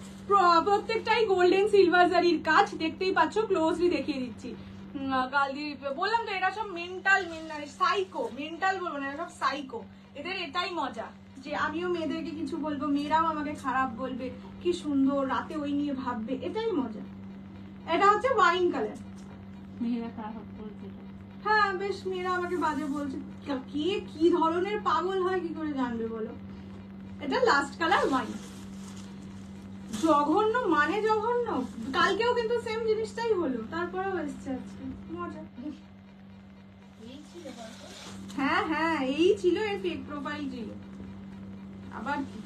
প্রত্যেকটাই গোল্ডেন সিলভার জারির কাজ, দেখতেই পাচ্ছ, ক্লোজলি দেখিয়ে দিচ্ছি। কাল দিয়ে বললাম তো এরা সব মেন্টাল সাইকো, মেন্টাল বলবো না, এরা সব সাইকো, এদের এটাই মজা যে আমিও মেয়েদেরকে কিছু বলবো, মেয়েরাও আমাকে খারাপ বলবে, কি সুন্দর, রাতে ওই নিয়ে ভাববে, এটাই মজা। এটা হচ্ছে ওয়াইন কালার, মেয়েরা খারাপ বলছে, হ্যাঁ বেশ মেয়েরা আমাকে বাজে বলছে, কে কি ধরনের পাগল হয় কি করে জানবে বলো। এটা লাস্ট কালার ওয়াইন, জঘন্য মানে জঘন্য। কালকেও কিন্তু সেম জিনিসটাই হলো, তারপরেও এসছে আজকে, মজা। হ্যাঁ হ্যাঁ, এই ছিল, এর ফেক প্রোফাইল ছিল। আবার কি,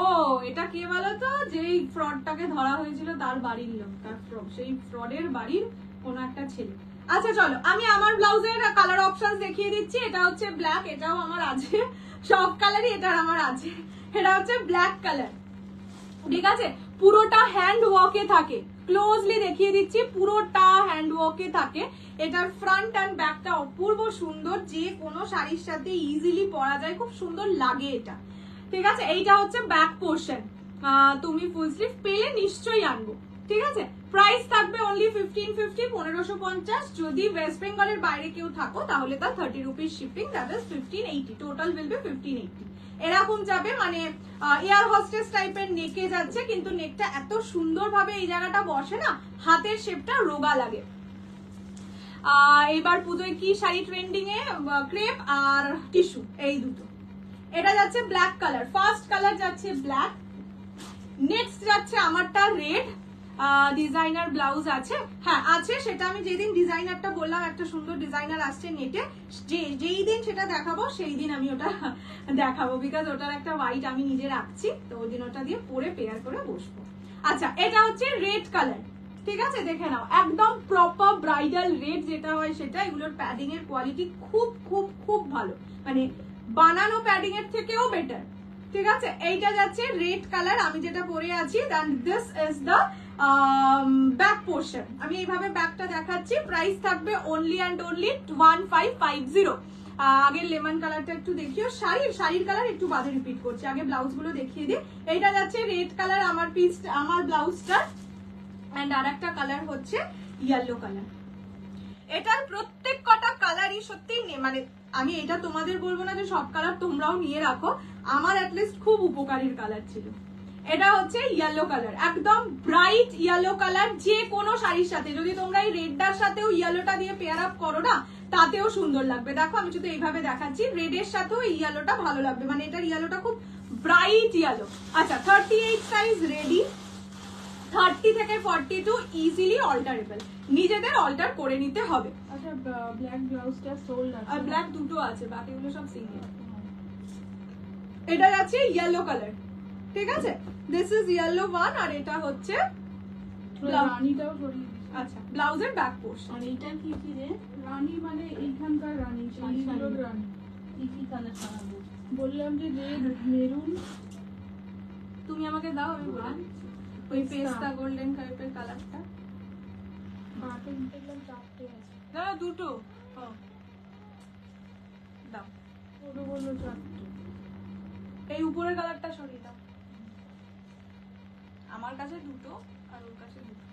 ও এটা কে বলতো, যে ফ্রডটাকে ধরা হয়েছিল তার বাড়ির লোক, তার সেই ফ্রডের বাড়ির কোন একটা ছেলে। আচ্ছা চলো, আমি আমার ব্লাউজের কালার অপশন দেখিয়ে দিচ্ছি। এটা হচ্ছে ব্ল্যাক, এটাও আমার আছে, সব কালারই এটার আমার আছে। এটা হচ্ছে ব্ল্যাক কালার, ঠিক আছে? পুরোটা হ্যান্ড ওয়ার্কে থাকে, ক্লোজলি দেখিয়ে দিচ্ছি, পুরোটা হ্যান্ড ওয়ার্কে থাকে। এটার ফ্রন্ট এন্ড ব্যাকটা অপূর্ব সুন্দর, যে কোনো শাড়ির সাথে ইজিলি পরা যায়, খুব সুন্দর লাগে এটা, ঠিক আছে? এইটা হচ্ছে ব্যাক পোর্শন। তুমি ফুল স্লিভ পেলে নিশ্চয়ই আনবো, ঠিক আছে? প্রাইস থাকবে অনলি 1550, 1550। যদি ওয়েস্ট বেঙ্গলের বাইরে কেউ থাকো তাহলে তার 30 rupees shipping, that is 1580, total will be 1580। এরকম যাবে, মানে এয়ার হোস্টেস টাইপের নেকে যাচ্ছে, কিন্তু নেকটা এত সুন্দর ভাবে এই জায়গাটা বসে না, হাতের শেপটা রোগা লাগে। এবার পুজোয় কি শাড়ি ট্রেন্ডিং এ, ক্রেপ আর টিস্যু, এই দুটো। এটা যাচ্ছে ব্ল্যাক কালার, ফার্স্ট কালার যাচ্ছে ব্ল্যাক, নেক্সট যাচ্ছে আমারটা রেড। ডিজাইনার ব্লাউজ আছে, হ্যাঁ আছে, সেটা আমি যেদিন ডিজাইনারটা বললাম একটা সুন্দর ডিজাইনার আসছে নেটে, যেই দিন সেটা দেখাবো সেই দিন আমি ওটা দেখাবো, বিকজ ওটার একটা হোয়াইট আমি নিজে রাখছি, তো ওই দিন ওটা দিয়ে পরে পেয়ার করে বসবো। আচ্ছা, এটা হচ্ছে রেড কালার, ঠিক আছে? দেখে নাও, একদম প্রপার ব্রাইডাল রেড যেটা হয় সেটা। এগুলোর প্যাডিং এর কোয়ালিটি খুব খুব খুব ভালো, মানে বানানো প্যাডিং এর থেকেও বেটার, ঠিক আছে? এইটা যাচ্ছে রেড কালার, আমি যেটা পরে আছি, then this is the back portion. আমি এইভাবে ব্যাকটা দেখাচ্ছি। প্রাইস থাকবে অনলি অ্যান্ড অনলি 1550। আগের লেমন কালারটা একটু দেখিও। শাড়ির কালার একটু বাদে রিপিট করছি, আগে ব্লাউজ গুলো দেখিয়ে দিই। এইটা যাচ্ছে রেড কালার আমার ব্লাউজটা, এন্ড আর একটা কালার হচ্ছে ইয়েলো কালার। এটার প্রত্যেক কটা কালারই সত্যি মানে আমি এটা তোমাদের বলবো না যে সব কালার তোমরাও নিয়ে রাখো, আমার অ্যাটলিস্ট খুব উপকারীর কালার ছিল। এটা হচ্ছে ইয়েলো কালার, একদম ব্রাইট ইয়েলো কালার। যে কোনো শাড়ির সাথে যদি তোমরা এই রেডটার সাথেও ইয়েলোটা দিয়ে পেয়ার আপ করো না, তাতেও সুন্দর লাগবে। দেখো আমি শুধু এইভাবে দেখাচ্ছি, রেডের সাথেও এই ইয়েলোটা ভালো লাগবে, মানে এটার ইয়েলোটা খুব ব্রাইট ইয়েলো। আচ্ছা 38 সাইজ রেডি, 30 থেকে 42 ইজিলি অল্টারেবল, নিজেদের অল্টার করে নিতে হবে। আচ্ছা ব্ল্যাক ব্লাউজটা সোল্ড আছে, আর ব্ল্যাক দুটো আছে, বাকিগুলো সব সিঙ্গেল। এটা আছে ইয়েলো কালার, ঠিক আছে, দিস ইজ ইয়েলো ওয়ান। আর এটা হচ্ছে রানীটাও সরিয়ে দিচ্ছি। আচ্ছা ব্লাউজের ব্যাক পোর্শন। আর এটা কি কি রে? রানী মানে এইখানকার রানী, সেইগুলোর রানী। কি কি কালার ছাড়াবো? বললাম যে রেড, মেরুন, তুমি আমাকে দাও, আমি বলি ওই পেস্তা গোল্ডেন টাইপের কালারটা। বাটন দেখলাম 4টে আছে, না দুটো দাও। ওটা বললো 4টে। এই উপরের কালারটা সরিয়ে দাও, আমার কাছে দুটো আর ওর কাছে দুটো।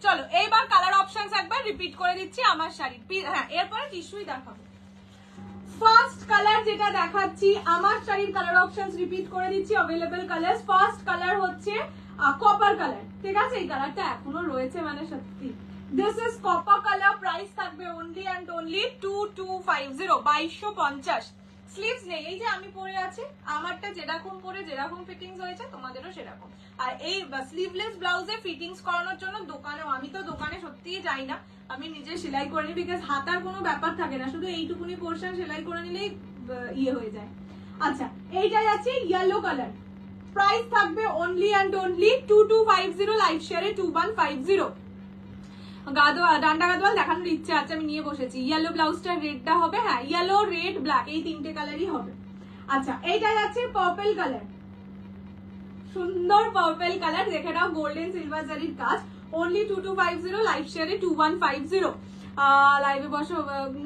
চলো এইবার কালার অপশনস একবার রিপিট করে দিচ্ছি আমার শাড়ির। হ্যাঁ এরপরে টিস্যুই দেখাবো। ফার্স্ট কালার যেটা দেখাচ্ছি আমার শাড়ির কালার অপশনস রিপিট করে দিচ্ছি, अवेलेबल কালার। ফার্স্ট কালার হচ্ছে কপার কালার, ঠিক আছে, এই কালারটা এখনো রয়েছে, মানে সত্যি this is copper colour. Price থাকবে অনলি অ্যান্ড অনলি 2250, 2250। স্লিভস নেই, এই যে আমি পরে আছি, আমারটা যেরকম পরে যেরকম ফিটিংস হয়েছে তোমাদেরও সেরকম। আর এই স্লিভলেস ব্লাউজে ফিটিংস করানোর জন্য দোকানেও, আমি তো দোকানে সত্যিই যাই না, আমি নিজে সেলাই করে নিই, বিকজ হাতার কোনো ব্যাপার থাকে না, শুধু এইটুকুনি পোর্শন সেলাই করে নিলেই ইয়ে হয়ে যায়। আচ্ছা এইটা যাচ্ছে ইয়েলো কালার, প্রাইস থাকবে অনলি অ্যান্ড অনলি 2250, লাইভ শেয়ারে 2150। ডান্ডা গাদোয়াল দেখানোর ইচ্ছে আছে, আমি নিয়ে বসেছি। ইয়েলো ব্লাউজটা রেডটা হবে, হ্যাঁ ইয়েলো রেড ব্ল্যাক এই তিনটে কালারই হবে। আচ্ছা এইটা যাচ্ছে পার্পল কালার, সুন্দর পার্পল কালার, দেখে নাও গোল্ডেন সিলভার জারির কাজ। অনলি 2250, লাইভ শেয়ারে 2150। লাইভে বসো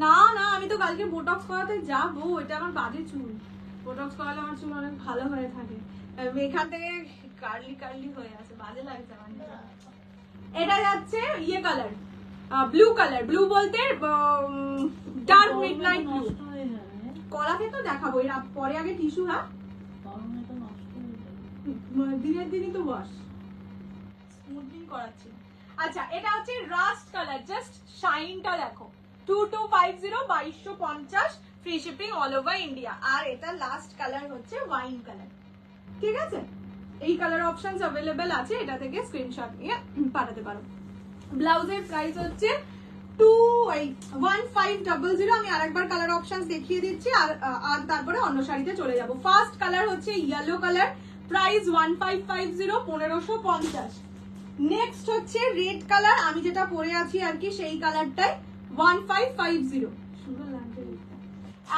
না না, আমি তো কালকে বোটক্স করাতে যাবো, এটা আমার বাজে চুল, বোটক্স করালে আমার চুল অনেক ভালো হয়ে থাকে, এখান থেকে কার্লি কার্লি হয়ে আছে, বাজে লাগছে আমার। এটা যাচ্ছে ইয়ে কালার, ব্লু কালার, ব্লু বলতে ডার্ক মিডনাইট ব্লু। কলাকে তো দেখাবো এর পরে, আগে টিস্যু। হ্যাঁ দিনের দিনই তো বস, স্মুথিং করাচ্ছি। আচ্ছা এটা হচ্ছে রাস্ট কালার, জাস্ট শাইনটা দেখো, 2250, 2250, free shipping all over India. আর এটা লাস্ট কালার হচ্ছে ওয়াইন কালার, ঠিক আছে, এই কালার অপশনস अवेलेबल আছে, এটা থেকে স্ক্রিনশট নিয়ে পাঠাতে পারো। ব্লাউজের প্রাইস হচ্ছে 1500। আমি আরেকবার কালার অপশনস দেখিয়ে দিচ্ছি, আর তারপরে অন্য শাড়িতে চলে যাব। ফার্স্ট কালার হচ্ছে ইয়েলো কালার, প্রাইস 1550, 1550। নেক্সট হচ্ছে রেড কালার, আমি যেটা পরে আছি আর কি সেই কালারটাই 1550, সুন্দর লাগছে রেডটা।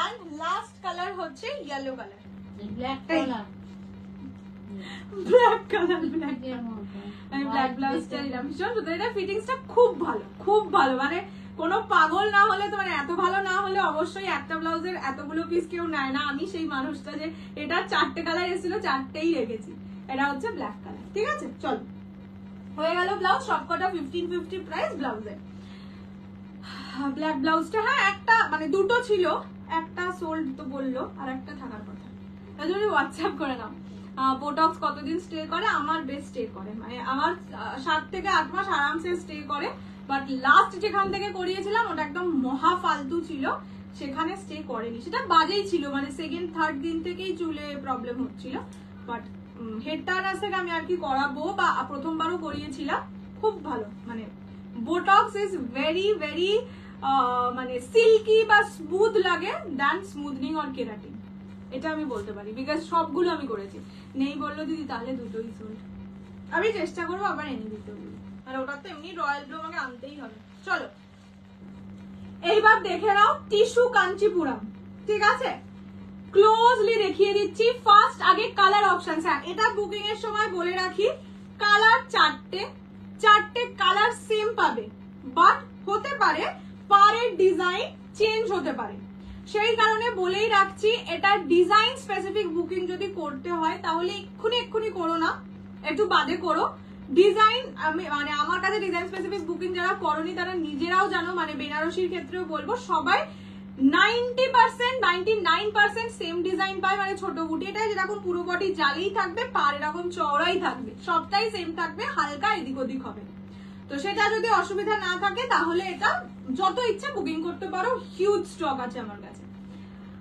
এন্ড লাস্ট কালার হচ্ছে yellow colour, black colour, black colour, আমি ব্ল্যাক ব্লাউজটা নিলাম, ভীষণ সুন্দর। এটা ফিটিংসটা খুব ভালো, খুব ভালো, মানে কোনো পাগল না হলে তো, মানে এত ভালো না হলে অবশ্যই একটা ব্লাউজের এতগুলো পিস কেউ নেয় না। আমি সেই মানুষটা যে এটা 4টে কালার এসেছিল, 4টেই রেখেছি। এটা হচ্ছে ব্ল্যাক কালার, ঠিক আছে। চলো হয়ে গেল ব্লাউজ, সবকটা 1550 প্রাইস ব্লাউজের। ব্ল্যাক ব্লাউজটা, হ্যাঁ একটা মানে দুটো ছিল, একটা সোল্ড তো বললো, আর একটা থাকার কথা, তাই জন্য হোয়াটসঅ্যাপ করে নাও। বোটক্স কতদিন স্টে করে? আমার বেশ স্টে করে, মানে আমার 7 থেকে 8 মাস আরামসে স্টে করে। বাট লাস্ট যেখান থেকে করিয়েছিলাম ওটা একদম মহা ফালতু ছিল, সেখানে স্টে করেনি, সেটা বাজেই ছিল, মানে সেকেন্ড থার্ড দিন থেকেই চুলে প্রবলেম হচ্ছিল। বাট হেড টার্নার্স থেকে আমি আর কি করাবো, বা প্রথমবারও করিয়েছিলাম, খুব ভালো, মানে বোটক্স ইজ ভেরি ভেরি মানে সিল্কি বা স্মুথ লাগে দ্যান স্মুথনিং অর কেরাটিন, এটা আমি বলতে পারি, বিকজ সবগুলো আমি করেছি। নেই বললো দিদি, তাহলে দুটোই সোল্ড। আমি চেষ্টা করবো আবার এনে দিতে, আর ওটা তো এমনি রয়্যাল ব্লু আমাকে আনতেই হবে। চলো এইবার দেখে নাও টিস্যু কাঞ্চিপুরম, ঠিক আছে, ক্লোজলি দেখিয়ে দিচ্ছি। ফার্স্ট আগে কালার অপশন, হ্যাঁ এটা বুকিং এর সময় বলে রাখি, কালার 4টে কালার সেম পাবে, বাট হতে পারে পারের ডিজাইন চেঞ্জ হতে পারে। সেই কারণে বলেই রাখছি, এটা ডিজাইন স্পেসিফিক বুকিং যদি করতে হয় তাহলে এক্ষুনি করো না, একটু বাদে করো। ডিজাইন মানে আমার কাছে ডিজাইন স্পেসিফিক বুকিং যারা করনি তারা নিজেরাও জানো, মানে বেনারসির ক্ষেত্রেও বলবো সবাই 90% 99% সেম ডিজাইন পায়, মানে ছোট বুটি এটা যেরকম পুরো বডি জালেই থাকবে, পার এরকম চওড়াই থাকবে, সবটাই সেম থাকবে, হালকা এদিক ওদিক হবে। তো সেটা যদি অসুবিধা না থাকে তাহলে এটা যত ইচ্ছা বুকিং করতে পারো, হিউজ স্টক আছে আমার কাছে।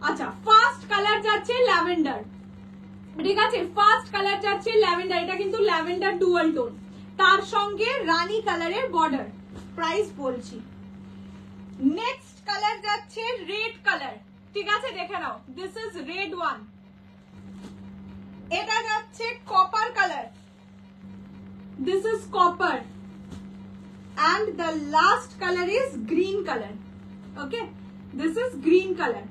আচ্ছা, ফার্স্ট কালার যাচ্ছে ল্যাভেন্ডার, ঠিক আছে, ফার্স্ট কালার যাচ্ছে ল্যাভেন্ডার, এটা কিন্তু ল্যাভেন্ডার ডুয়াল টোন, তার সঙ্গে রানী কালারের বর্ডার, প্রাইস বলছি। নেক্সট কালার যাচ্ছে রেড কালার, ঠিক আছে, দেখে নাও, দিস ইজ রেড ওয়ান। এটা যাচ্ছে copper colour, this is copper, and the last color is green color. Okay, this is green color.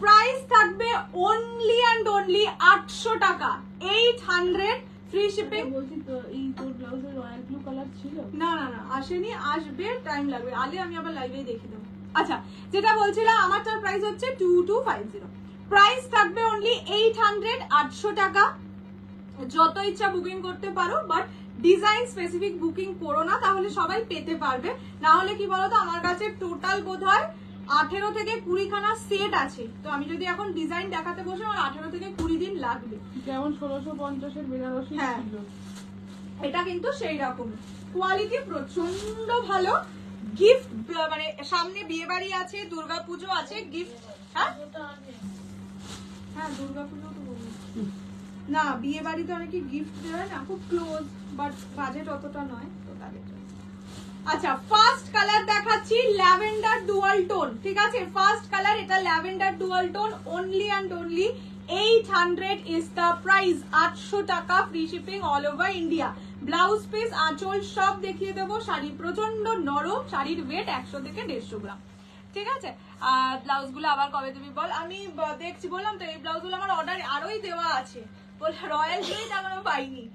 Price থাকবে only and only 800 টাকা, 800 ফ্রি শিপিং। বলছি তো এই তোর ব্লাউজের রয়্যাল ব্লু কালার ছিল? না না না, আসেনি, আসবে, টাইম লাগবে, আলে আমি আবার লাইভেই দেখিয়ে দেবো। আচ্ছা, যেটা বলছিলাম আমারটার প্রাইস হচ্ছে 2250, প্রাইস থাকবে only 800, 800 টাকা। যত ইচ্ছা বুকিং করতে পারো, বাট ডিজাইন স্পেসিফিক বুকিং করো না, তাহলে সবাই পেতে পারবে। না হলে কি বলতো, আমার কাছে টোটাল বোধহয় 18 থেকে 20 খানা সেট আছে, তো আমি যদি এখন ডিজাইন দেখাতে বসে আমার 18 থেকে 20 দিন লাগবে। যেমন 1650 এর বেনারসি ছিল, এটা কিন্তু সেই রকম কোয়ালিটি, প্রচন্ড ভালো। গিফট মানে সামনে বিয়ে বাড়ি আছে, দুর্গাপুজো আছে, গিফট। হ্যাঁ দুর্গাপুজো তো বলবো না, বিয়ে বাড়িতে অনেকে গিফট দেয় না, খুব ক্লোজ, বাট বাজেট অতটা নয়, তো তাদের জন্য। আচ্ছা, ফার্স্ট কালার দেখাচ্ছি ল্যাভেন্ডার ডুয়াল টোন, ঠিক আছে, ফার্স্ট কালার এটা lavender dual tone, only and only 800 is the price, 800 টাকা free shipping all over India. Blouse piece, আঁচল সব দেখিয়ে দেবো। শাড়ি প্রচন্ড নরম, শাড়ির ওয়েট 100 থেকে 150 গ্রাম, ঠিক আছে। আর ব্লাউজ গুলো আবার কবে তুমি বল, আমি দেখছি, বললাম তো এই ব্লাউজ গুলো আমার অর্ডার আরোই দেওয়া আছে, বলে রয়্যাল ব্লুই এখনো পাইনি,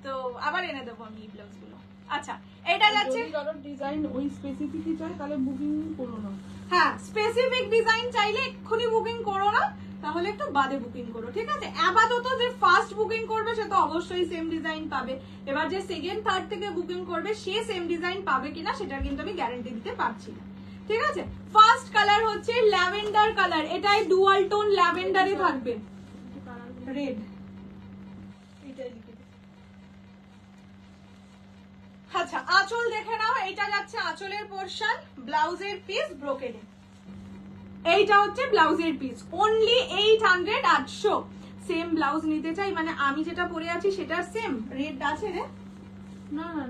তো আবার এনে দেবো আমি এই ব্লাউজ গুলো। আচ্ছা, এটা যাচ্ছে, যদি কারোর ডিজাইন ওই স্পেসিফিকই চাই তাহলে বুকিং করো না। হ্যাঁ স্পেসিফিক ডিজাইন চাইলে এক্ষুনি বুকিং করো না, তাহলে একটু বাদে বুকিং করো, ঠিক আছে। আপাতত যে ফার্স্ট বুকিং করবে সে তো অবশ্যই সেম ডিজাইন পাবে, এবার যে সেকেন্ড থার্ড থেকে বুকিং করবে সে সেম ডিজাইন পাবে কিনা সেটা কিন্তু আমি গ্যারান্টি দিতে পারছি না, ঠিক আছে। ফার্স্ট কালার হচ্ছে ল্যাভেন্ডার কালার, এটাই ডুয়াল টোন ল্যাভেন্ডারে থাকবে, রেড, এটাই লিখে দে। আচ্ছা, আঁচল দেখে নাও, এটা যাচ্ছে আঁচলের পোরশন, ব্লাউজের পিস ব্রোকেডে, এইটা হচ্ছে ব্লাউজের পিস, অনলি 800, 800। সেম ব্লাউজ নিতে চাই, মানে আমি যেটা পরে আছি সেটার সেম রেট আছে রে? না না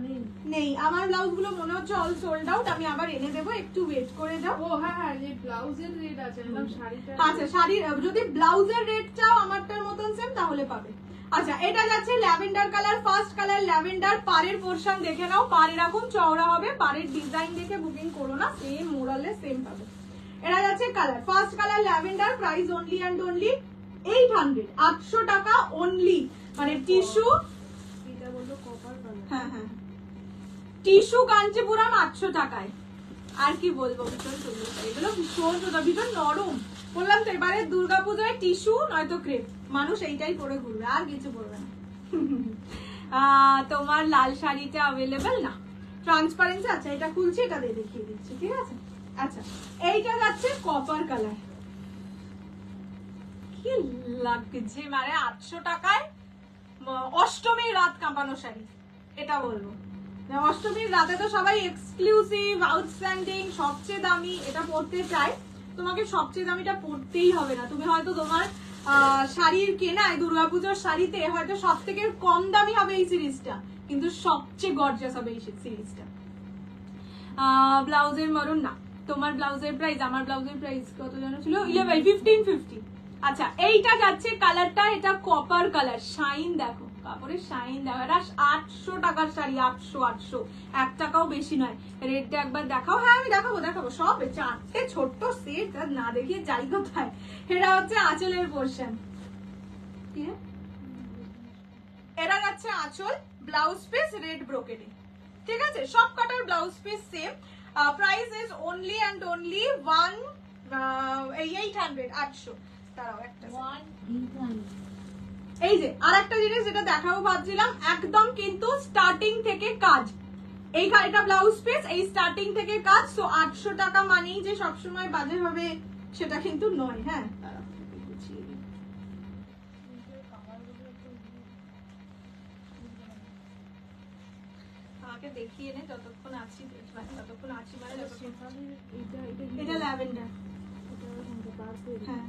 নেই, আমার ব্লাউজ গুলো মনে হচ্ছে অল সোল্ড আউট, আমি আবার এনে দেবো, একটু ওয়েট করে যাও। ও হ্যাঁ হ্যাঁ, যে ব্লাউজের রেট আছে, একদম শাড়িটা। আচ্ছা, শাড়ির যদি ব্লাউজের রেট চাও আমারটার মতন সেম তাহলে পাবে। আচ্ছা, এটা যাচ্ছে lavender colour, first colour lavender, পাড়ের পোরশন দেখে নাও, পাড় এরকম চওড়া হবে, পাড়ের ডিজাইন দেখে বুকিং করো না, সেম মোরালে সেম পাবে। এটা যাচ্ছে colour, first colour lavender, price only and only 800, 800 টাকা অনলি, মানে টিস্যু, এটা বললো কপার কালার। হ্যাঁ হ্যাঁ, টিস্যু কাঞ্চিপুরম 800 টাকায়। আর কি বলবো, ভীষণ সুন্দর, এগুলো ভীষণ সুন্দর, ভীষণ নরম। বললাম তো এবারে দুর্গাপূজায় টিস্যু নয়তো ক্রেপ, মানুষ এইটাই পরে ঘুরবে, আর কিছু পরবে না। তোমার লাল শাড়িটা অ্যাভেলেবেল না, ট্রান্সপারেন্সি। আচ্ছা, এটা খুলছি, এটা দিয়ে দেখিয়ে দিচ্ছি, ঠিক আছে। আচ্ছা, এইটা যাচ্ছে কপার কালার, কি লাগছে, মানে 800 টাকায় অষ্টমীর রাত কাঁপানো শাড়ি, এটা বলবো। অষ্টমীর রাতে তো সবাই এক্সক্লুসিভ, আউটস্ট্যান্ডিং, সবচেয়ে দামি এটা পড়তে চায়, তোমাকে সবচেয়ে দামিটা পড়তেই হবে না। তুমি হয়তো তোমার শাড়ির কেনায়, দুর্গাপুজোর শাড়িতে হয়তো সব থেকে কম দামি হবে এই সিরিজটা, কিন্তু সবচেয়ে গর্জিয়াস হবে এই সিরিজটা। ব্লাউজের মরণ না, তোমার ব্লাউজের প্রাইস, আমার ব্লাউজের প্রাইস কত যেন ছিল, 1550। আচ্ছা, এইটা যাচ্ছে কালারটা, এটা কপার কালার, শাইন দেখো, কাপড়ের শাইন দেখো, এটা 800 টাকার শাড়ি, 800, 1 টাকাও বেশি নয়। রেটটা একবার দেখাও। হ্যাঁ আমি দেখাবো সব, 4টে ছোট্ট সেট, না দেখিয়ে যাই কোথায়। এটা হচ্ছে আঁচলের পোরশন, এটা যাচ্ছে আঁচল, ব্লাউজ পিস রেড ব্রোকেডে, ঠিক আছে। সব কটার blouse piece same, price is only and only এই 800 800 তারাও একটা ওয়ান ইনকাম এই যে আর একটা জিনিস যেটা দেখাবো ভাবছিলাম একদম কিন্তু স্টার্টিং থেকে কাজ এই এটা ব্লাউজ পিস এই স্টার্টিং থেকে কাজ সো 800 টাকা মানেই যে সবসময় বাজে হবে সেটা কিন্তু নয় হ্যাঁ আমাকে দেখিয়ে নে যতক্ষণ আছি যতক্ষণ আছি মানে এটা ল্যাভেন্ডার হ্যাঁ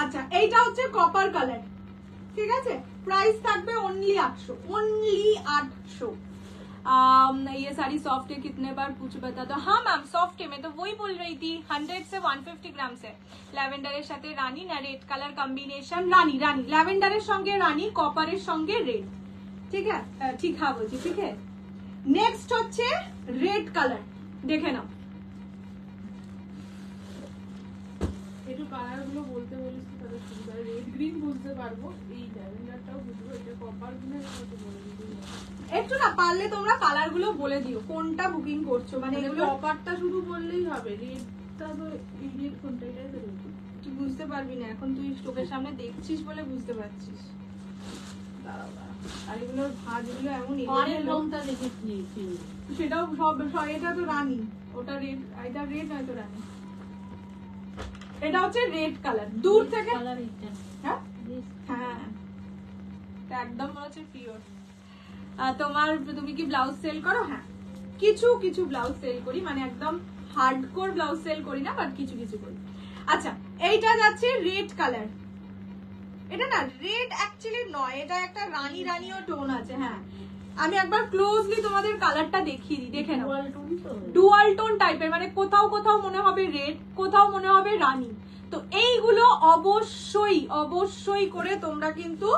আচ্ছা এইটা হচ্ছে কপার কালার ঠিক আছে प्राइस থাকবে ओनली 800 ये साड़ी सॉफ्ट है कितने बार पूछ बता दो हाँ मैम सॉफ्ट है मैं तो वही बोल रही थी 100 से 150 ग्राम से ল্যাভেন্ডারের সাথে রানী না রেড কালার কম্বিনেশন রানী রানী ল্যাভেন্ডারের সঙ্গে রানী কপারের সঙ্গে রেড ঠিক আছে ঠিক হ্যাঁ বলছি ঠিক আছে নেক্সট হচ্ছে রেড কালার দেখে নাও একটু কালার গুলো বলতে বলিস তো তাহলে সুবিধা রেড গ্রিন বুঝতে পারবো এই ল্যাভেন্ডারটাও বুঝবো এটা কপার গুলো একটু বলে দিবি একটু না পারলে তোমরা কালার গুলো বলে দিও কোনটা বুকিং করছো মানে এগুলো কপারটা শুধু বললেই হবে রেডটা তো এই রেড কোনটা এটাই তো রেড তুই বুঝতে পারবি না এখন তুই চোখের সামনে দেখছিস বলে বুঝতে পারছিস আর এগুলোর ভাঁজগুলো এমন পরের রংটা দেখেছি সেটাও সব এটা তো রানী ওটা রেড এটা রেড নয় তো রানী এটা হচ্ছে রেড কালার দূর থেকে কালার এটা হ্যাঁ হ্যাঁ এটা একদম মনে হচ্ছে পিওর তোমার তুমি কি ব্লাউজ সেল করো হ্যাঁ কিছু কিছু ব্লাউজ সেল করি মানে একদম হার্ডকোর ব্লাউজ সেল করি না বাট কিছু কিছু করি আচ্ছা এইটা যাচ্ছে রেড কালার এটা না রেড অ্যাকচুয়ালি নয় এটা একটা রানী রানীও টোন আছে হ্যাঁ আমি একবার ক্লোজলি তোমাদের কালারটা দেখিয়ে দিই দেখে নাও ডুয়াল টোন টাইপের মানে কোথাও কোথাও মনে হবে রেড কোথাও মনে হবে রানী তো এইগুলো অবশ্যই অবশ্যই করে তোমরা কিন্তু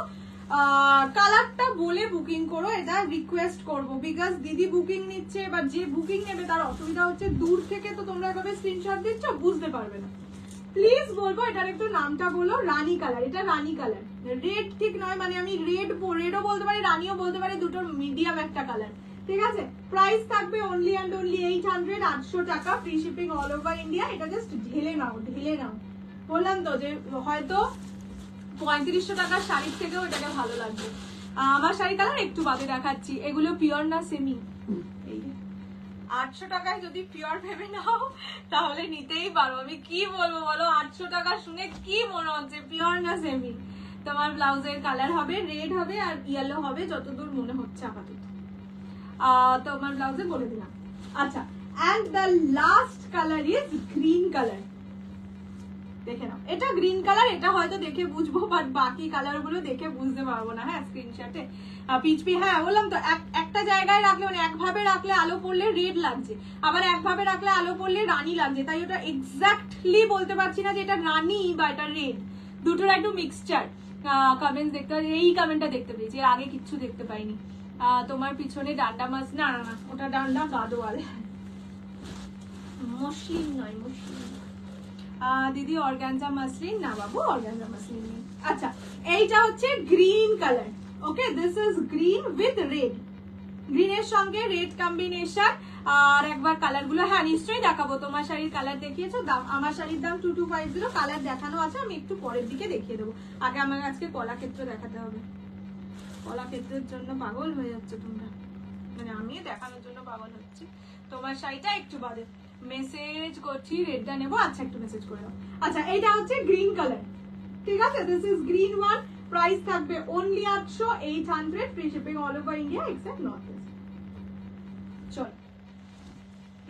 কালারটা বলে বুকিং করো এটা রিকোয়েস্ট করবো বিকজ দিদি বুকিং নিচ্ছে বা যে বুকিং নেবে তার অসুবিধা হচ্ছে দূর থেকে তো তোমরা এভাবে স্ক্রিনশট দিচ্ছ বুঝতে পারবে না প্লিজ বলবো এটার একটু নামটা বলো রানী কালার এটা রানী কালার রেড ঠিক নয় মানে আমি রেডও বলতে পারি রানীও বলতে পারি দুটোর মিডিয়াম একটা কালার ঠিক আছে প্রাইস থাকবে অনলি অ্যান্ড অনলি 800 টাকা free shipping all over India এটা জাস্ট ঢেলে নাও বললাম তো যে হয়তো 3500 টাকার শাড়ির থেকেও এটাকে ভালো লাগবে আমার শাড়ি কালার একটু বাদে দেখাচ্ছি এগুলো পিওর না সেমি 800 টাকায় যদি পিওর ভেবে নাও তাহলে নিতেই পারো আমি কি বলবো বলো 800 টাকা শুনে কি মনে হচ্ছে পিওর না সেমি তোমার ব্লাউজের কালার হবে রেড হবে আর ইয়েলো হবে যতদূর মনে হচ্ছে আপাতত তোমার ব্লাউজে বলে দিলাম আচ্ছা and the last colour is green colour দেখে নাও এটা গ্রিন কালার এটা হয়তো দেখে বুঝবো বাট বাকি কালার গুলো দেখে বুঝতে পারবো না হ্যাঁ স্ক্রিনশটে পিচপি হ্যাঁ বললাম তো একটা জায়গায় রাখলে মানে একভাবে রাখলে আলো পড়লে রেড লাগছে আবার একভাবে রাখলে আলো পড়লে রানী লাগছে তাই ওটা এক্স্যাক্টলি বলতে পারছি না যে এটা রানী বা এটা রেড দুটোর একটু মিক্সচার কমেন্টস দেখতে এই কমেন্টটা দেখতে পেয়েছি এর আগে কিচ্ছু দেখতে পাইনি তোমার পিছনে ডান্ডা মাছ না না না ওটা ডান্ডা গাদোয়াল মসলিন নয় মসলিন দিদি অর্গানজা মাসলিন না বাবু অর্গানজা মাসলিন নেই আচ্ছা এইটা হচ্ছে green colour okay this is green with red গ্রিনের সঙ্গে রেড কম্বিনেশন আর একবার কালার গুলো হ্যাঁ নিশ্চয়ই দেখাবো তোমার শাড়ির কালার দেখিয়েছো দাম আমার শাড়ির দাম 2250 কালার দেখানো আছে আমি একটু পরের দিকে দেখিয়ে দেবো আগে আমার আজকে কলাক্ষেত্র দেখাতে হবে কলাক্ষেত্রের জন্য পাগল হয়ে যাচ্ছে তোমরা মানে আমি দেখানোর জন্য পাগল হচ্ছি তোমার শাড়িটা একটু বাদে মেসেজ করছি রেডটা নেবো আচ্ছা একটু মেসেজ করে দাও আচ্ছা এইটা হচ্ছে গ্রিন কালার ঠিক আছে this is green one price থাকবে only 800 free shipping all over India except North East চল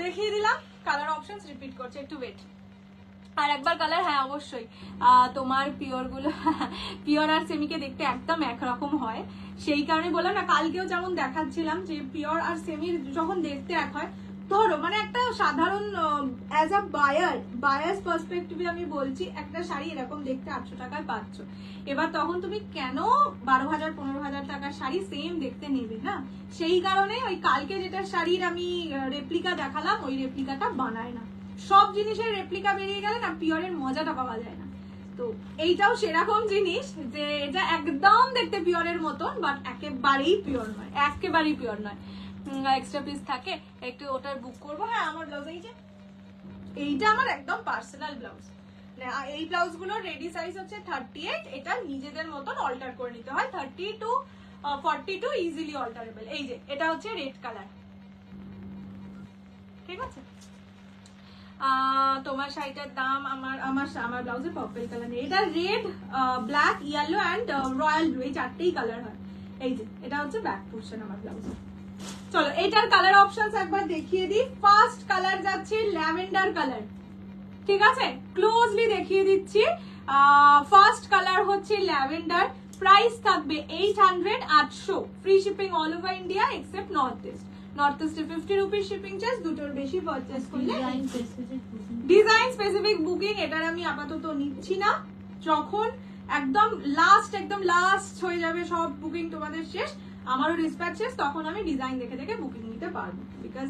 দেখিয়ে দিলাম কালার অপশনস রিপিট করছে একটু ওয়েট আর একবার কালার হ্যাঁ অবশ্যই তোমার পিওর গুলো পিওর আর সেমিকে দেখতে একদম একরকম হয় সেই কারণে বললাম না কালকেও যেমন দেখাচ্ছিলাম যে পিওর আর সেমির যখন দেখতে এক হয় ধরো মানে একটা সাধারণ অ্যাজ আ বায়ার্স পার্সপেক্টিভে আমি বলছি একটা শাড়ি এরকম দেখতে 800 টাকায় পাচ্ছ এবার তখন তুমি কেন 12,000-15,000 টাকার শাড়ি সেম দেখতে নেবে না সেই কারণে ওই কালকে যেটা শাড়ির আমি রেপ্লিকা দেখালাম ওই রেপ্লিকাটা বানায় না সব জিনিসের রেপ্লিকা বেরিয়ে গেলে না পিওরের মজাটা পাওয়া যায় না তো এইটাও সেরকম জিনিস যে এটা একদম দেখতে পিওরের মতন বাট একেবারেই পিওর নয় এক্সট্রা পিস থাকে একটু ওটার বুক করবো হ্যাঁ আমার ব্লাউজ এই যে এইটা আমার একদম পার্সোনাল ব্লাউজ। এই ব্লাউজ গুলোর রেডি সাইজ হচ্ছে 38, এটা নিজেদের মতন অল্টার করে নিতে হয়। 30 to 42 ইজিলি অল্টারেবল। এই যে এটা হচ্ছে রেড কালার, ঠিক আছে। তোমার শাড়িটার দাম আমার ব্লাউজের পার্পল কালার নেই, এটা red, black, yellow and royal blue, এই চারটেই কালার হয়। এই যে এটা হচ্ছে ব্যাক পোরশন আমার ব্লাউজের। চলো এটার কালার অপশনস একবার দেখিয়ে দিই। ফার্স্ট কালার যাচ্ছে ল্যাভেন্ডার কালার, ঠিক আছে, ক্লোজলি দেখিয়ে দিচ্ছি। ফার্স্ট কালার হচ্ছে ল্যাভেন্ডার, প্রাইস থাকবে 800, 800, free shipping all over India except North East. North ইস্টে 50 রুপিস শিপিং চার্জ, দুটোর বেশি পারচেজ করলে। ডিজাইন স্পেসিফিক বুকিং এটার আমি আপাতত নিচ্ছি না, যখন একদম লাস্ট হয়ে যাবে সব বুকিং তোমাদের শেষ, আমারও ডিসপ্যাচ শেষ, তখন আমি ডিজাইন দেখে দেখে বুকিং নিতে পারবো। বিকজ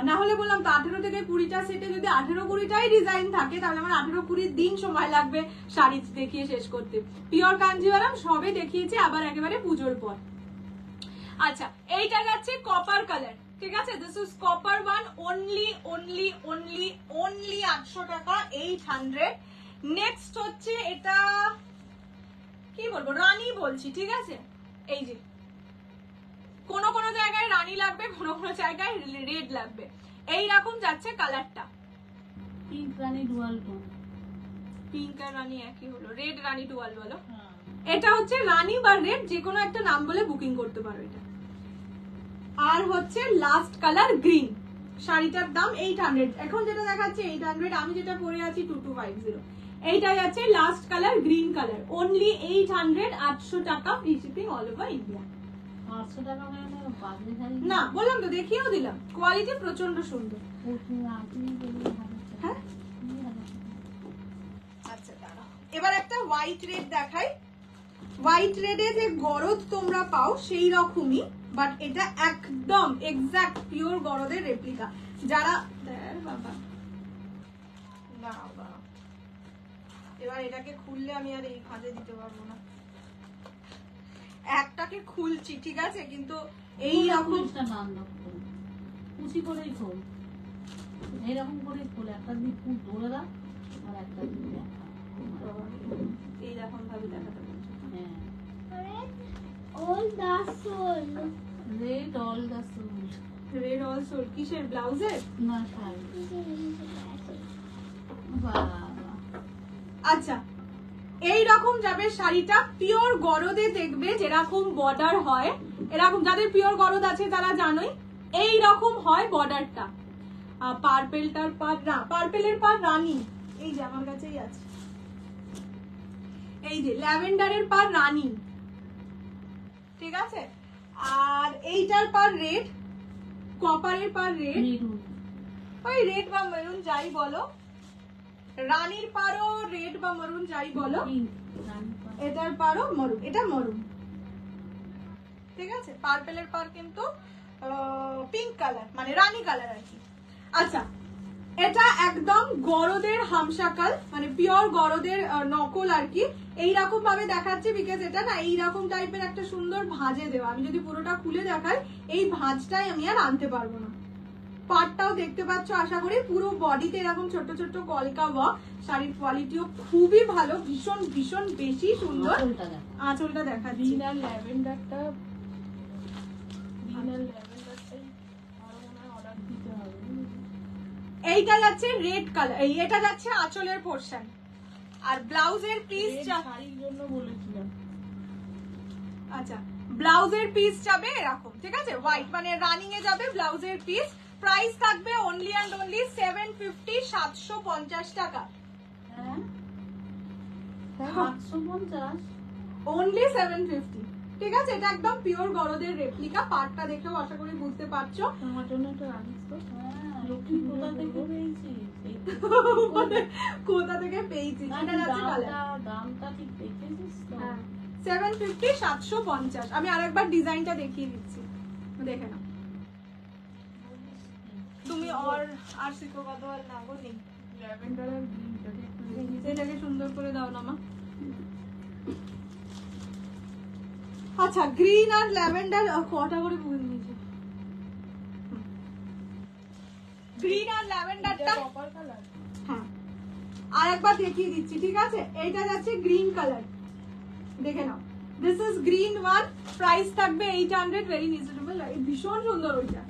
না হলে বললাম তো 18 থেকে 20টা সেটে যদি 18-20টাই ডিজাইন থাকে, তাহলে আমার 18-20 দিন সময় লাগবে শাড়ি দেখিয়ে শেষ করতে। পিওর কাঞ্জিভারাম সবে দেখিয়েছি, আবার একেবারে পুজোর পর। আচ্ছা এইটা যাচ্ছে কপার কালার, ঠিক আছে, this is copper one, only 800 টাকা, 800। নেক্সট হচ্ছে এটা কি বলবো, রানী বলছি, ঠিক আছে। এই যে কোন কোন জায়গায় রানী লাগবে, কোন কোন জায়গায় রেড লাগবে, এই রকম যাচ্ছে কালারটা। পিঙ্ক রানী ডুয়াল টোন, পিঙ্ক আর রানী একই হলো, রেড রানী ডুয়াল বলো। এটা হচ্ছে রানী বা রেড, যে কোনো একটা নাম বলে বুকিং করতে পারো এটা। আর হচ্ছে লাস্ট কালার গ্রিন, শাড়িটার দাম 800, এখন যেটা দেখাচ্ছে 800, আমি যেটা পরে আছি 2250। এইটা যাচ্ছে last colour green colour, only 800, 800 টাকা, free shipping all over India. 800 টাকা মানে বাজে শাড়ি না বললাম তো, দেখিয়েও দিলাম, কোয়ালিটি প্রচন্ড সুন্দর। হ্যাঁ আচ্ছা দাঁড়াও, এবার একটা হোয়াইট রেড দেখাই। হোয়াইট রেডে যে গরদ তোমরা পাও সেই রকমই, বাট এটা একদম এক্সাক্ট পিওর গরদের রেপ্লিকা। যারা বাবা না, এবার এটাকে খুললে আমি আর এই ফাঁদে দিতে পারবো না, একটাকে খুলছি ঠিক আছে, কিন্তু এই রকম কুচি করেই খোল, এইরকম করেই খোল, একটা দিক ধরে দাও আর একটা দিক এইরকম ভাবে দেখাতে বলছো। হ্যাঁ, all the soul. Red all the soul, red also কিসের ব্লাউজের? না শাড়ি। বাবা আচ্ছা এই রকম যাবে শাড়িটা, পিওর গরদে দেখবে, যেরকম বর্ডার হয় এরকম, যাদের পিওর গরদ আছে তারা জানোই এই রকম হয় বর্ডারটা। পার্পেলটার পার না, পার্পেলের পার রানী, এই যে আমার কাছেই আছে, এই যে ল্যাভেন্ডারের পার রানী, ঠিক আছে। আর এইটার পার রেড, কপারের পার রেড, ওই রেড বা মেরুন যাই বলো, রানীর পারও রেড বা মরুন যাই বলো, এটার পারও মরুন, এটা মরুন, ঠিক আছে। পার্পেলের পার কিন্তু পিঙ্ক কালার, মানে রানী কালার আর কি। আচ্ছা এটা একদম গরদের হামশাকাল, মানে পিওর গরদের নকল আর কি, এইরকম ভাবে দেখাচ্ছে, বিকজ এটা না এইরকম টাইপের একটা সুন্দর ভাঁজে দেওয়া। আমি যদি পুরোটা খুলে দেখাই, এই ভাঁজটাই আমি আর আনতে পারবো না। পাটটাও দেখতে পাচ্ছ আশা করি, পুরো বডিতে এরকম ছোট ছোট কলকা ওয়ার্ক, শাড়ির কোয়ালিটিও খুবই ভালো, ভীষণ ভীষণ বেশি সুন্দর। আঁচলটা দেখা দিই, গ্রিন আর ল্যাভেন্ডারটা, গ্রিন আর ল্যাভেন্ডারটাই আরো মনে হয় অর্ডার দিতে হবে। এইটা যাচ্ছে রেড কালার, এটা যাচ্ছে আঁচলের পোরশন, আর ব্লাউজের পিস শাড়ির জন্য বলেছিলাম। আচ্ছা ব্লাউজের পিস যাবে এরকম, ঠিক আছে, হোয়াইট মানে রানিং এ যাবে ব্লাউজের পিস। প্রাইস থাকবে অনলি অ্যান্ড অনলি 750, 750 টাকা। হ্যাঁ 750, অনলি 750, ঠিক আছে। এটা একদম পিওর গরদের রেপ্লিকা, পাটটা দেখেও আশা করি বুঝতে পারছো। আমার জন্য একটা রাখিস তো। হ্যাঁ লক্ষ্মী কোথা থেকে পেয়েছি, কোথা থেকে পেয়েছি, এটা যাচ্ছে কালার, দামটা ঠিক দেখেছিস তো? হ্যাঁ 750, 750। আমি আরেকবার ডিজাইনটা দেখিয়ে দিচ্ছি, দেখে নাও। তুমি আর শিখো কত আর নাগো নেই, ল্যাভেন্ডার আর গ্রিনটাকে একটু এটাকে সুন্দর করে দাও না মা। আচ্ছা গ্রিন আর ল্যাভেন্ডার কটা করে বুঝে নিয়েছে, গ্রিন আর ল্যাভেন্ডারটা কপার কালার। হ্যাঁ আর একবার দেখিয়ে দিচ্ছি, ঠিক আছে? এইটা যাচ্ছে গ্রিন কালার, দেখে নাও। This is green one, price থাকবে 800, ভেরি রিজনেবল। ভীষণ সুন্দর ওইটা,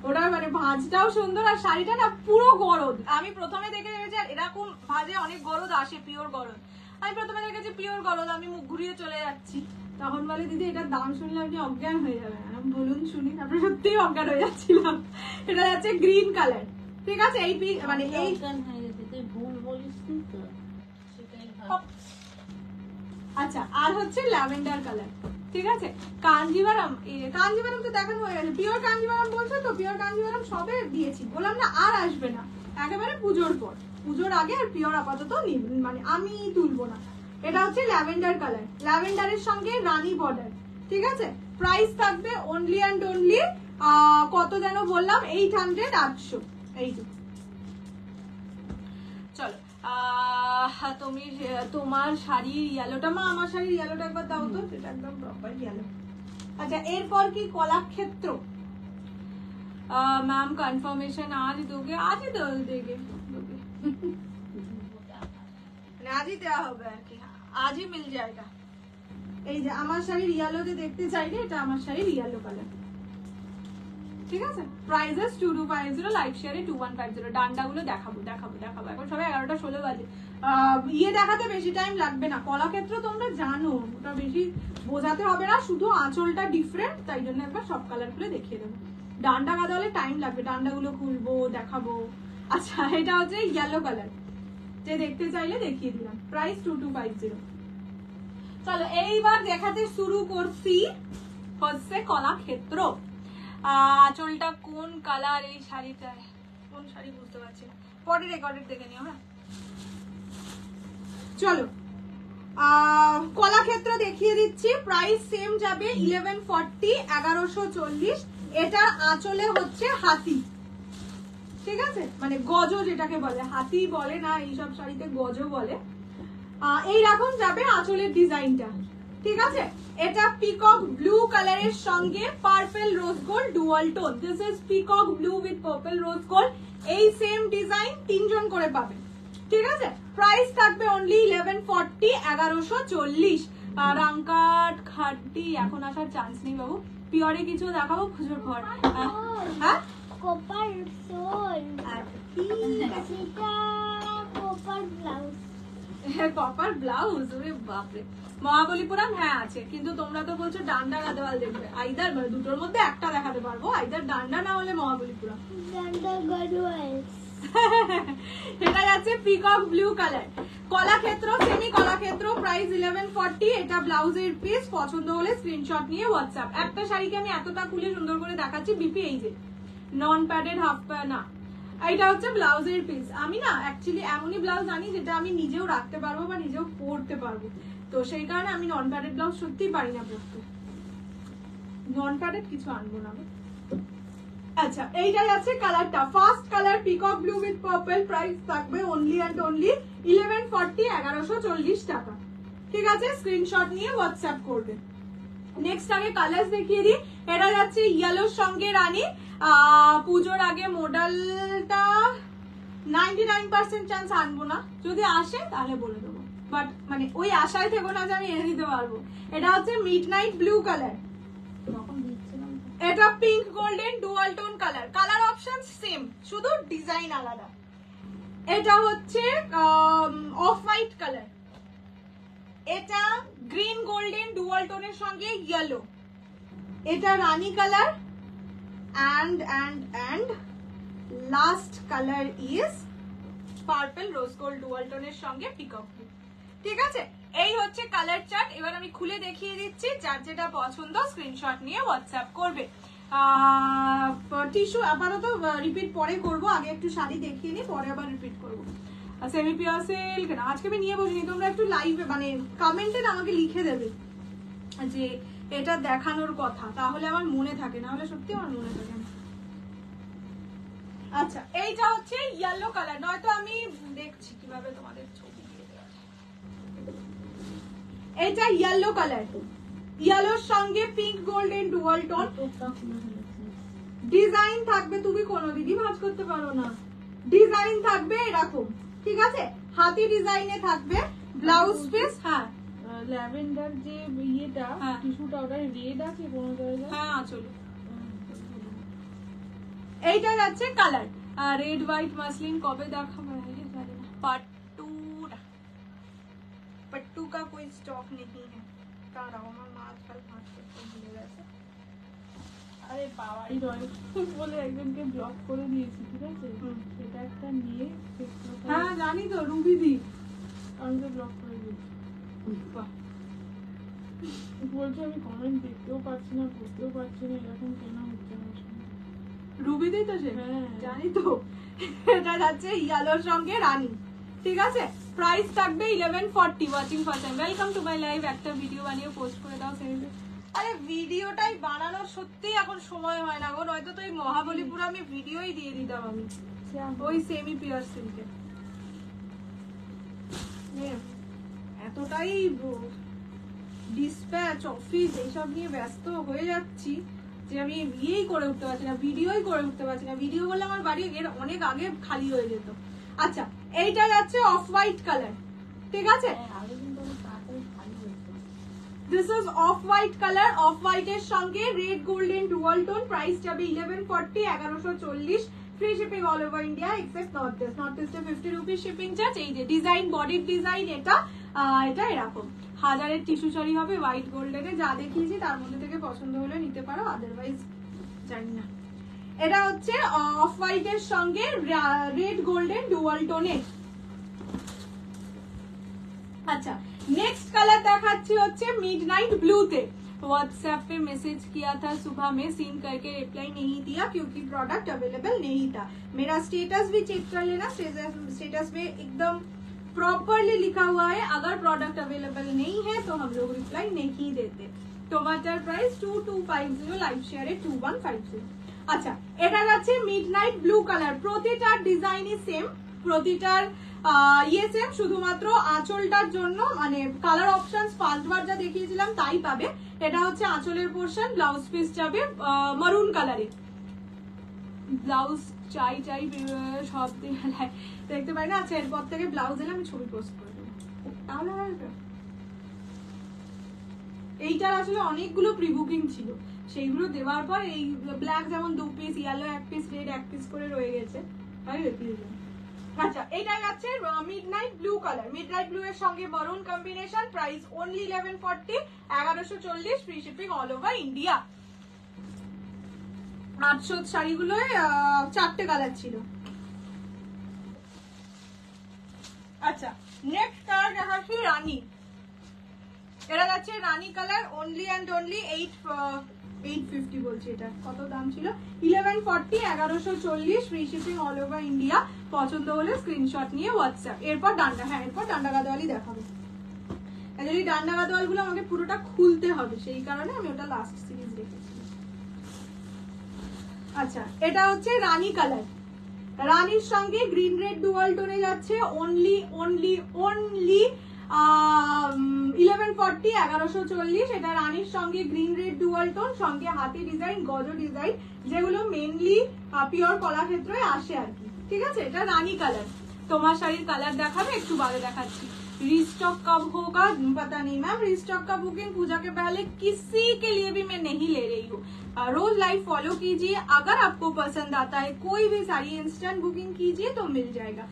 ওটার মানে ভাঁজটাও সুন্দর আর শাড়িটা না পুরো গরদ। আমি প্রথমে দেখে ভেবেছি আর এরকম ভাঁজে অনেক গরদ আসে, পিওর গরদ। আমি প্রথমে দেখেছি পিওর গরদ, আমি মুখ ঘুরিয়ে চলে যাচ্ছি। তখন বলে দিদি এটার দাম শুনলে আপনি অজ্ঞান হয়ে যাবেন। আমি বলুন শুনি, তারপরে সত্যিই অজ্ঞান হয়ে যাচ্ছিলাম। এটা যাচ্ছে গ্রিন কালার, ঠিক আছে? এই মানে এই হয়ে গেছে, তুই ভুল বলিস তো, সেটাই ভাব। আচ্ছা আর হচ্ছে ল্যাভেন্ডার কালার, ঠিক আছে? কাঞ্জিভারাম, কাঞ্জিভারাম তো দেখানো হয়ে গেছে। পিওর কাঞ্জিভারাম বলছো তো, পিওর কাঞ্জিভারাম সবে দিয়েছি, বললাম না আর আসবে না, একেবারে পুজোর পর, পুজোর আগে। আর পিওর আপাতত মানে আমি তুলবো না। এটা হচ্ছে ল্যাভেন্ডার কালার, ল্যাভেন্ডারের সঙ্গে রানী বর্ডার, ঠিক আছে? প্রাইস থাকবে অনলি অ্যান্ড অনলি কত যেন বললাম, 800, 800। এই যে চলো তুমি তোমার শাড়ির ইয়েলোটা, মা আমার শাড়ির ইয়েলোটা একবার দাও তো, সেটা একদম প্রপার ইয়েলো। আচ্ছা এরপর কি কলাক্ষেত্র? मैम कंफर्मेशन आज दोगे? आज ही दोगे, आज ही দেওয়া হবে আর কি, आज ही मिल जाएगा। এই যে আমার শাড়ির ইয়েলোতে দেখতে চাইলে এটা আমার শাড়ির ইয়েলো কালার, ঠিক আছে? প্রাইসেস 2250, লাইভ শেয়ারে 2150। ডান্ডাগুলো দেখাবো দেখাবো দেখাবো, এখন সবাই 11:16 বাজে। ইয়ে দেখাতে বেশি টাইম লাগবে না, কলাক্ষেত্র তোমরা জানো, ওটা বেশি বোঝাতে হবে না, শুধু আঁচলটা ডিফারেন্ট, তাই জন্য একবার সব কালার গুলো দেখিয়ে দেবো। ডান্ডা গাদা হলে টাইম লাগবে, ডান্ডাগুলো খুলবো দেখাবো। আচ্ছা এটা হচ্ছে ইয়েলো কালার, যে দেখতে চাইলে দেখিয়ে দিলাম। প্রাইস 2250। চলো এইবার দেখাতে শুরু করছি হচ্ছে কলাক্ষেত্র। আঁচলটা কোন কালার এই শাড়িটায়, কোন শাড়ি বুঝতে পারছি না, পরে রেকর্ডেড দেখে নিও। হ্যাঁ চলো কলাক্ষেত্র দেখিয়ে দিচ্ছি। প্রাইস সেম যাবে 1140, 1140। এটার আঁচলে হচ্ছে হাতি, ঠিক আছে? মানে গজ যেটাকে বলে, হাতি বলে না এইসব শাড়িতে, গজ বলে। এইরকম যাবে আঁচলের ডিজাইনটা, ঠিক আছে? এটা পিকক ব্লু কালারের সঙ্গে purple rose gold dual tone. This is peacock blue with purple rose gold. এই সেম ডিজাইন 3 জন করে পাবে, ঠিক আছে? প্রাইস থাকবে অনলি 1140, 1140। রাঙ্কাট খাটি এখন আসার চান্স নেই বাবু, পিওরে কিছু দেখাবো পুজোর পর। হ্যাঁ কপার সোল, সেটা কপার ব্লাউজ। কপার ব্লাউজ, ওরে বাপরে। মহাবলীপুরম হ্যাঁ আছে, কিন্তু তোমরা তো বলছো ডান্ডা গাদওয়াল দেখবে, আইদার দুটোর মধ্যে একটা দেখাতে পারবো, আইদার ডান্ডা না হলে মহাবলীপুরম। ডান্ডা গাদওয়াল। এটা যাচ্ছে peacock blue colour, Kalakshetra, semi Kalakshetra. Price 1140। এটা ব্লাউজের পিস, পছন্দ হলে স্ক্রিনশট নিয়ে হোয়াটসঅ্যাপ। একটা শাড়িকে আমি এতটা খুলে সুন্দর করে দেখাচ্ছি, বিপি এই যে নন প্যাডেড হাফ না, এটা হচ্ছে ব্লাউজের পিস। আমি না অ্যাকচুয়ালি এমনই ব্লাউজ আনি যেটা আমি নিজেও রাখতে পারবো বা নিজেও পরতে পারবো, তো সেই কারণে আমি নন প্যাডেড ব্লাউজ সত্যিই পারি না পরতে, নন প্যাডেড কিছু আনবো না। আচ্ছা এইটা যাচ্ছে কালারটা, first colour peacock blue with purple. Price থাকবে অনলি অ্যান্ড অনলি 1140, 1140 টাকা, ঠিক আছে? স্ক্রিনশট নিয়ে হোয়াটসঅ্যাপ করবে। নেক্সট আগে কালার্স দেখিয়ে দিই। এটা যাচ্ছে ইয়েলোর সঙ্গে রানী। পুজোর আগে মডেলটা 99% চান্স আনবো না, যদি আসে তাহলে বলে দেবো, বাট মানে ওই আশায় থেকো না যে আমি এনে দিতে পারবো। এটা হচ্ছে মিডনাইট ব্লু কালার, এটা pink golden dual tone colour. Colour option same, শুধু ডিজাইন আলাদা। এটা হচ্ছে অফ হোয়াইট কালার, এটা গ্রিন গোল্ডেন ডুয়াল টোনের সঙ্গে ইয়েলো। এটা রানী colour and last colour is purple rose gold dual টোনের সঙ্গে পিকক ব্লু, ঠিক আছে? এই হচ্ছে কালার চার্ট। এবার আমি খুলে দেখিয়ে দিচ্ছি, যার যেটা পছন্দ স্ক্রিনশট নিয়ে হোয়াটসঅ্যাপ করবে। টিস্যু আপাতত রিপিট পরে করব, আগে একটু শাড়ি দেখিয়ে নিই, পরে আবার রিপিট করবো। সেমি পিওর সিল্ক না আজকে আমি নিয়ে বসিনি, তোমরা একটু লাইভে মানে কমেন্টে আমাকে লিখে দেবে যে এটা দেখানোর কথা, তাহলে আমার মনে থাকে, না হলে সত্যি আমার মনে থাকে না। আচ্ছা এইটা হচ্ছে ইয়েলো কালার, নয়তো আমি দেখছি কিভাবে তোমাদের ছবি দিয়ে দেওয়া যায়। এটা ইয়েলো কালার, ইয়েলোর সঙ্গে pink golden dual tone. Design থাকবে, তুমি কোনোদিনই ভাঁজ করতে পারো না, ডিজাইন থাকবে এরকম, ঠিক আছে, হাতি ডিজাইনে থাকবে, ব্লাউজ পিস। হ্যাঁ ল্যাভেন্ডার যে ইয়েটা হ্যাঁ। টিস্যুটা ওটা রেড আছে কোনো জায়গায়? হ্যাঁ আঁচলে এইটা যাচ্ছে কালার रेड व्हाइट मसलिन कबे देखाबो पट्टू का कोई स्टॉक नहीं है। আরে বাবাই নয় বলে একজনকে ব্লক করে দিয়েছি, ঠিক আছে, সেটা একটা নিয়ে হ্যাঁ জানি তো, রুবি দি আমি তো ব্লক করে দিয়েছি। বলছে আমি কমেন্ট দেখতেও পাচ্ছি না, পড়তেও পারছি না, এরকম কেন হচ্ছে আমার সঙ্গে? রুবি দি তো সে, হ্যাঁ। জানি তো। এটা যাচ্ছে ইয়েলোর সঙ্গে রানী, ঠিক আছে, প্রাইস থাকবে 1140। Watching first time welcome to my live. একটা ভিডিও বানিয়ে পোস্ট করে দাও। আরে ভিডিওটাই বানানোর সত্যিই এখন সময় হয় না গো, নয়তো তো এই মহাবলীপুরে আমি ভিডিওই দিয়ে দিতাম আমি ওই সেমি পিওর সিল্কে। এতটাই ডিসপ্যাচ অফিস এইসব নিয়ে ব্যস্ত হয়ে যাচ্ছি যে আমি ইয়েই করে উঠতে পারছি না, ভিডিওই করে উঠতে পারছি না। ভিডিও বলে আমার বাড়ি এর অনেক আগে খালি হয়ে যেত। আচ্ছা এইটা যাচ্ছে অফ হোয়াইট কালার, ঠিক আছে, this is off white colour. Off white এর সঙ্গে red golden dual tone, price যাবে 1140, 1140, free shipping all over India except North East. North ইস্টে 50 রুপিস শিপিং চার্জ। এই যে ডিজাইন, বডির ডিজাইন এটা এরকম হাজারের টিস্যু শাড়ি হবে হোয়াইট গোল্ডেনে, যা দেখিয়েছি তার মধ্যে থেকে পছন্দ হলে নিতে পারো, আদারওয়াইজ জানি না। এটা হচ্ছে অফ হোয়াইট এর সঙ্গে রেড গোল্ডেন ডুয়াল টোনে। अच्छा नेक्स्ट कलर दिखाচ্ছি হচ্ছে मिडनाइट ब्लू তে। व्हाट्सएप पे मैसेज किया था सुबह में, सीन करके रिप्लाई नहीं दिया क्योंकि प्रोडक्ट अवेलेबल नहीं था। मेरा स्टेटस भी चेक कर लेना, स्टेटस में एकदम प्रॉपरली लिखा हुआ है अगर प्रोडक्ट अवेलेबल नहीं है तो हम लोग रिप्लाई नहीं देते। टमाटर प्राइस 2250, लाइव शेयर 2150। अच्छा এটা যাচ্ছে মিডনাইট ব্লু কালার, প্রতিটার ডিজাইনই সেম, প্রতিটার ইয়ে সেম, শুধুমাত্র আঁচলটার জন্য মানে কালার অপশনস ফার্স্ট বার যা দেখিয়েছিলাম তাই পাবে। এটা হচ্ছে আঁচলের পোর্শন, ব্লাউজ পিস যাবে মারুন কালারে, ব্লাউজ চাই চাই সব দেখতে পাই না। আচ্ছা এরপর থেকে ব্লাউজ এলে আমি ছবি পোস্ট করে দেবো, তাহলে এইটার আসলে অনেকগুলো প্রি বুকিং ছিল, সেইগুলো দেওয়ার পর এই ব্ল্যাক যেমন 2 piece, yellow 1 piece, red 1 piece করে রয়ে গেছে, আমি দেখিয়ে দিলাম। আচ্ছা এটা যাচ্ছে midnight blue colour, midnight blue এর সঙ্গে maroon combination, price only 1140, 1140, free shipping all over India. 800 শাড়িগুলোয় 4টে কালার ছিল। আচ্ছা নেক্সট কালার দেখাচ্ছি রানী। এটা যাচ্ছে রানী কালার, অনলি অ্যান্ড অনলি 850 বলছি, এটা কত দাম ছিল 1140, 1140, free shipping all over India. পছন্দ হলে স্ক্রিনশট নিয়ে হোয়াটসঅ্যাপ। এরপর ডান্ডা, হ্যাঁ এরপর ডান্ডা গাদোয়ালি দেখাবো। যদি ডান্ডা গাদোয়াল গুলো আমাকে পুরোটা খুলতে হবে, সেই কারণে আমি ওটা লাস্ট সিরিজ রেখেছি। আচ্ছা এটা হচ্ছে রানী কালার, রানীর সঙ্গে গ্রিন রেড ডুয়াল টোনে যাচ্ছে অনলি 1140, 1140। এটা রানীর সঙ্গে গ্রিন রেড ডুয়াল টোন, সঙ্গে হাতি ডিজাইন, গজ ডিজাইন, যেগুলো মেনলি পিওর কলাক্ষেত্রে আসে আর কি, ঠিক আছে। এটা রানী কালার। তোমার শাড়ির কালার দেখাবে একটু বাদে দেখাচ্ছি। रीस्टॉक कब होगा पता नहीं मैम, रीस्टॉक का बुकिंग पूजा के पहले किसी के लिए भी मैं नहीं ले रही हूँ। रोज लाइव फॉलो कीजिए, अगर आपको पसंद आता है कोई भी साड़ी इंस्टेंट बुकिंग कीजिए तो मिल जाएगा।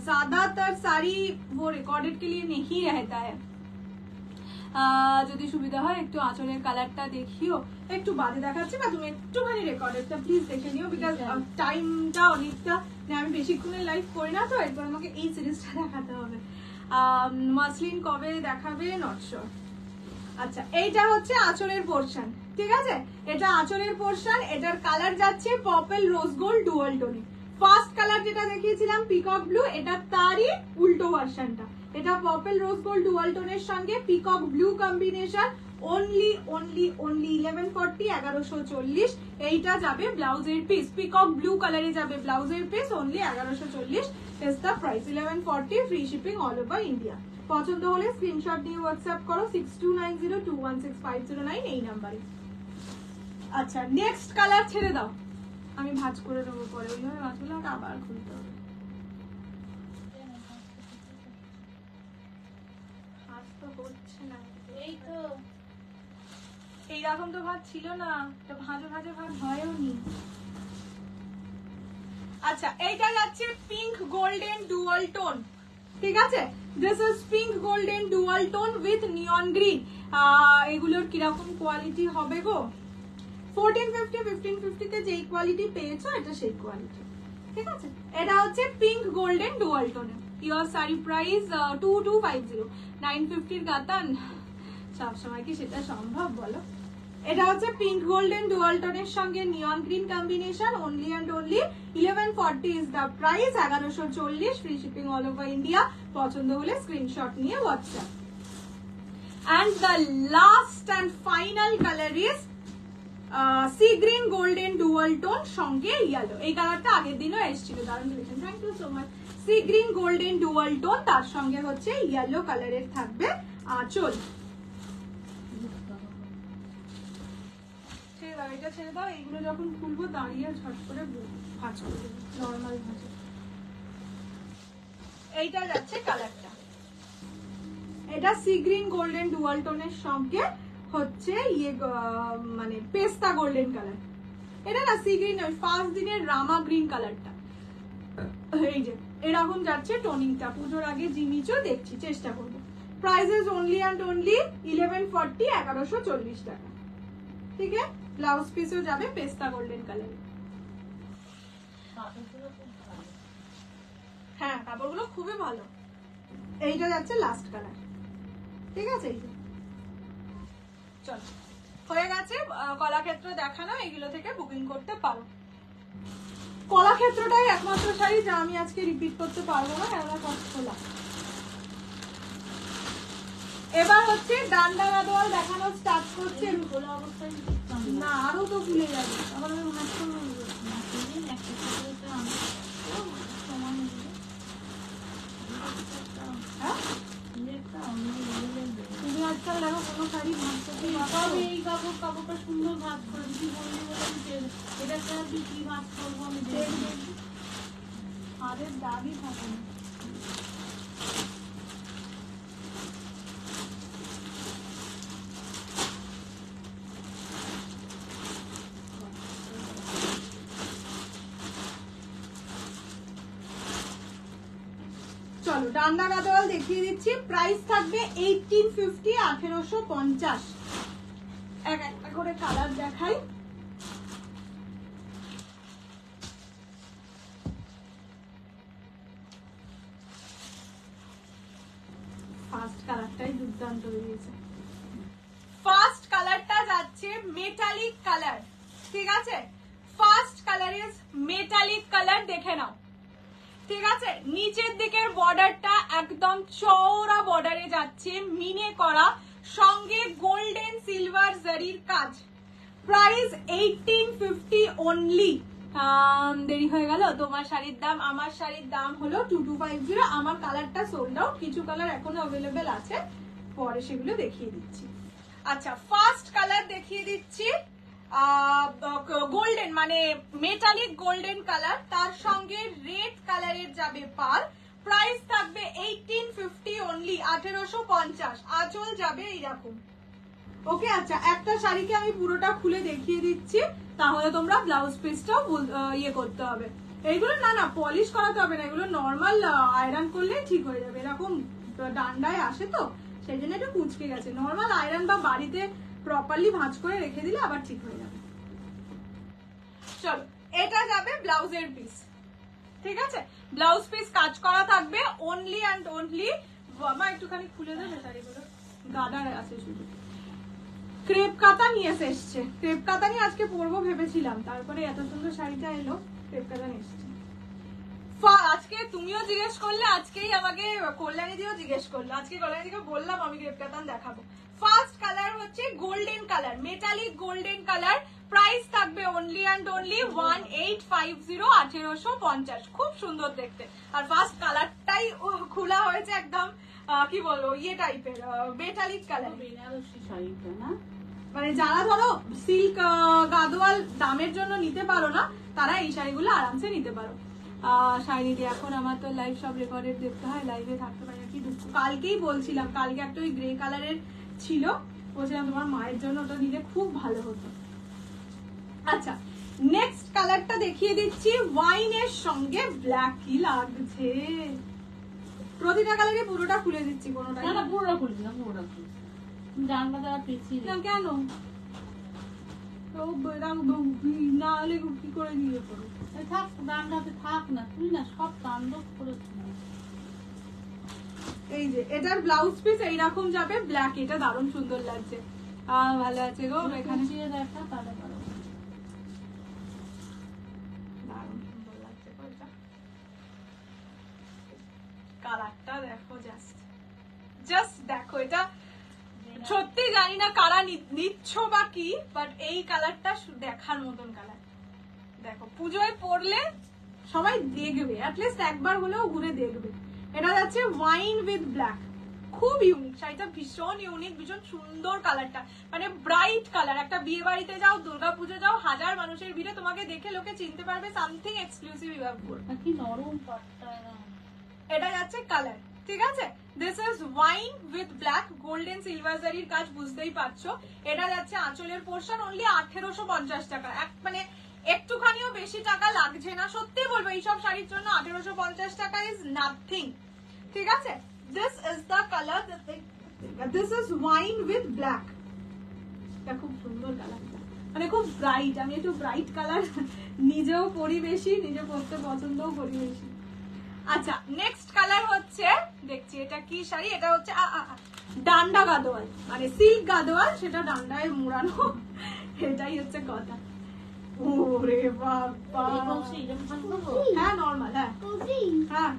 ज्यादातर साड़ी वो रिकॉर्डेड के लिए नहीं रहता है। যদি সুবিধা হয় একটু আঁচলের কালারটা দেখিও, একটু বাদে দেখাচ্ছি বা তুমি একটুখানি রেকর্ডেডটা প্লিজ দেখে নিও, বিকজ টাইমটা অনেকটা, আমি বেশিক্ষণের লাইভ করি না তো, এরপর আমাকে এই সিরিজটা দেখাতে হবে। মাসলিন কবে দেখাবে নট শিওর। আচ্ছা এইটা হচ্ছে আঁচলের পোর্শন, ঠিক আছে, এটা আঁচলের পোর্শন। এটার কালার যাচ্ছে পার্পল রোজ গোল্ড ডুয়াল টোনে। ফার্স্ট কালার যেটা দেখিয়েছিলাম পিকক ব্লু, এটা তারই উল্টো ভার্সনটা। এটা পার্পল রোজ গোল্ড ডুয়াল টোনের সঙ্গে পিকক ব্লু কম্বিনেশন, অনলি 1140, 1140। এইটা যাবে ব্লাউজের পিস, পিকক ব্লু কালারে যাবে ব্লাউজের piece, only 1140 is the price, 1140, free shipping all over India. পছন্দ হলে স্ক্রিনশট দিয়ে হোয়াটসঅ্যাপ করো 6290216509 এই নাম্বারে। আচ্ছা নেক্সট কালার ছেড়ে দাও, আমি ভাঁজ করে দেবো পরে, ওইভাবে ভাঁজ করলে আমাকে আবার খুলতে হবে। ভাঁজ তো হচ্ছে না, এই তো এইরকম তো ভাঁজ ছিল না, এটা ভাঁজে ভাঁজ হয়ও নি। আচ্ছা, এইটা যাচ্ছে পিঙ্ক গোল্ডেন ডুয়াল টোন, ঠিক আছে? This is pink golden dual tone with neon green. এগুলোর কিরকম কোয়ালিটি হবে গো? 1450 1550 তে যেই কোয়ালিটি পেয়েছো এটা সেই কোয়ালিটি, ঠিক আছে? এটা হচ্ছে পিঙ্ক গোল্ডেন ডুয়াল টোনে। ইওর শাড়ি প্রাইস 2250, 950 এর গাতান সবসময় কি সেটা সম্ভব বলো? এটা হচ্ছে পিঙ্ক গোল্ডেন ডুয়াল টোনের সঙ্গে neon green combination, only and only 1140 is the price, 1140, free shipping all over India. পছন্দ হলে স্ক্রিনশট নিয়ে WhatsApp. And the last and final colour is sea green golden dual tone সঙ্গে yellow. এই কালারটা আগের দিনও এসেছিল, দারুণ দেখেছেন, thank you so much. Sea green golden dual tone, তার সঙ্গে হচ্ছে ইয়েলো কালারের থাকবে আঁচল। এটা ছেড়ে দাও, এইগুলো যখন খুলবো দাঁড়িয়ে ঝট করে ভাঁজ করে দেবো, নর্মাল ভাঁজে। এইটা যাচ্ছে কালারটা, এটা সি গ্রিন গোল্ডেন ডুয়াল টোনের সঙ্গে হচ্ছে ইয়ে মানে পেস্তা গোল্ডেন কালার। এটা না সি গ্রিন, ওই ফার্স্ট দিনের রামা গ্রিন কালারটা। এই যে এরকম যাচ্ছে টোনিংটা, পুজোর আগে জিমিচো দেখছি, চেষ্টা করবো। প্রাইসেস অনলি অ্যান্ড অনলি 1140, 1140 টাকা, ঠিক আছে? ব্লাউজ পিসও যাবে পেস্তা গোল্ডেন কালারে। হ্যাঁ, কাপড়গুলো খুবই ভালো। এইটা যাচ্ছে লাস্ট কালার, ঠিক আছে? এই যে চলো, হয়ে গেছে কলাক্ষেত্র দেখানো, এগুলো থেকে বুকিং করতে পারো। কলাক্ষেত্রটাই একমাত্র শাড়ি যা আমি আজকে রিপিট করতে পারবো না, কেননা কষ্ট খোলা। এবার হচ্ছে ডান্ডা গাদোয়াল দেখানো স্টার্ট করছে। খোলা অবস্থায় না, আরো তো খুলে যাবে, আবার আমি ভাঁজ করবো। হ্যাঁ, তুমি আজকাল দেখো কোনো শাড়ি ভাঁজ করতে তবে এই কাপড়টা সুন্দর ভাঁজ করে দিচ্ছি, বললি বলে আমি এটা কি ভাঁজ করবো আমি দেখবো, হাতের দাগই থাকে না। চলো ডান্ডা গাদোয়াল দেখিয়ে দিচ্ছি। প্রাইস থাকবে 1850, 1850। এক একটা করে কালার দেখাই। ফার্স্ট কালারটাই দুর্দান্ত বেরিয়েছে। ফার্স্ট কালারটা যাচ্ছে মেটালিক কালার, ঠিক আছে? First colour is metallic colour, দেখে নাও, ঠিক আছে? নিচের দিকের বর্ডারটা একদম চওড়া বর্ডারে যাচ্ছে, মিনে করা, সঙ্গে গোল্ডেন সিলভার জারির কাজ। Price 1850 only. দেরি হয়ে গেল, তোমার শাড়ির দাম, আমার শাড়ির দাম হলো 2250। আমার কালারটা সোল্ড আউট, কিছু কালার এখনো অ্যাভেলেবেল আছে, পরে সেগুলো দেখিয়ে দিচ্ছি। আচ্ছা, ফার্স্ট কালার দেখিয়ে দিচ্ছি, গোল্ডেন মানে মেটালিক গোল্ডেন কালার, তার সঙ্গে রেড কালারের যাবে পার। প্রাইস থাকবে 1850 অনলি, 1850। আঁচল যাবে এইরকম, ওকে? আচ্ছা, একটা শাড়িকে আমি পুরোটা খুলে দেখিয়ে দিচ্ছি, তাহলে তোমরা ব্লাউজ পিসটাও ইয়ে করতে হবে। এইগুলো না পলিশ করাতে হবে না, এগুলো নর্মাল আয়রন করলে ঠিক হয়ে যাবে। এরকম ডান্ডায় আসে তো সেই জন্য একটু কুচকে গেছে, নর্মাল আয়রন বা বাড়িতে প্রপারলি ভাঁজ করে রেখে দিলে আবার ঠিক হয়ে যাবে। চলো, এটা যাবে ব্লাউজের পিস, ঠিক আছে? ব্লাউজ পিস কাজ করা থাকবে অনলি অ্যান্ড অনলি। মা একটুখানি খুলে দেবে শাড়িগুলো, গাদার আছে শুধু। ক্রেপ কাতা নিয়ে এসছে, ক্রেপ কাতা নিয়ে আজকে পরবো ভেবেছিলাম, তারপরে এত সুন্দর শাড়িটা এলো, ক্রেপ কাতা নিয়ে এসছে। আজকে তুমিও জিজ্ঞেস করলে, আজকেই আমাকে কল্যাণী দিও জিজ্ঞেস করলো, আজকে কল্যাণী দিকে বললাম আমি ক্রেপ কাতান দেখাবো। ফার্স্ট কালার হচ্ছে golden colour, metallic golden colour. Price থাকবে অনলি অ্যান্ড অনলি 1850, 1850। খুব সুন্দর দেখতে, আর ফার্স্ট কালারটাই খোলা হয়েছে একদম কি বলবো ইয়ে টাইপের মেটালিক কালার। বেনারসি শাড়িটা না, মানে যারা ধরো সিল্ক গাদোয়াল দামের জন্য নিতে পারো না, তারা এই শাড়িগুলো আরামসে নিতে পারো। শাড়ি দিয়ে এখন আমার তো লাইভ সব রেকর্ডেড দেখতে হয়, লাইভে থাকতে পারি না, কি দুঃখ। কালকেই বলছিলাম, কালকে একটা ওই গ্রে কালারের ছিল, বলছিলাম তোমার মায়ের জন্য ওটা নিলে খুব ভালো হতো। আচ্ছা, নেক্সট কালারটা দেখিয়ে দিচ্ছি, ওয়াইনের সঙ্গে ব্ল্যাক। কি লাগছে, প্রতিটা কালারে পুরোটা খুলে দিচ্ছি, কোনোটা না না পুরোটা খুলছি না, পুরোটা খুলছি। জানলা দেওয়া পেছি না কেন, না হলে কি করে দিয়ে করো। থাক, রান্নাতে থাক না, তুই না সব তাণ্ডব করে। এই যে এটার ব্লাউজ পিস এইরকম যাবে ব্ল্যাক, এটা দারুণ সুন্দর লাগছে। ভালো আছে গো, এখানে দেখা তাহলে পারো। দারুণ সুন্দর লাগছে এটা। কালারটা দেখো, জাস্ট দেখো, এটা সত্যি জানি না কারা নিচ্ছ বা কি, বাট এই কালারটা দেখার মতন কালার। দেখো পুজোয় পরলে সবাই দেখবে, অ্যাটলিস্ট একবার হলেও ঘুরে দেখবে। এটা যাচ্ছে ওয়াইন উইথ ব্ল্যাক, খুব ইউনিক শাড়িটা, ভীষণ ইউনিক, ভীষণ সুন্দর কালারটা, মানে ব্রাইট কালার। একটা বিয়ে বাড়িতে যাও, দুর্গাপুজো যাও, হাজার মানুষের ভিড়ে তোমাকে দেখে লোকে চিনতে পারবে, সামথিং এক্সক্লুসিভ ইভাবপুর। কি নরম পাটটা। এটা যাচ্ছে কালার, ঠিক আছে। This is wine with black, golden silver জারির কাজ, বুঝতেই পারছো। এটা যাচ্ছে আঁচলের পোর্শন, অনলি 1850 টাকা। মানে একটুখানিও বেশি টাকা লাগছে না, সত্যি বলবো, এইসব শাড়ির জন্য 1850 টাকা ইজ নাথিং, ঠিক আছে। This is the colour, this is wine with black. এটা খুব সুন্দর কালার, মানে খুব ব্রাইট। আমি একটু ব্রাইট কালার নিজেও পরি বেশি, নিজে পরতে পছন্দও করি বেশি। আচ্ছা, নেক্সট কালার হচ্ছে, দেখছি এটা কি শাড়ি, এটা হচ্ছে ডান্ডা গাদোয়াল, মানে সিল্ক গাদোয়াল, সেটা ডান্ডায় মোড়ানো, এটাই হচ্ছে কথা। ওরে বাবা, হ্যাঁ নরমাল, হ্যাঁ হ্যাঁ।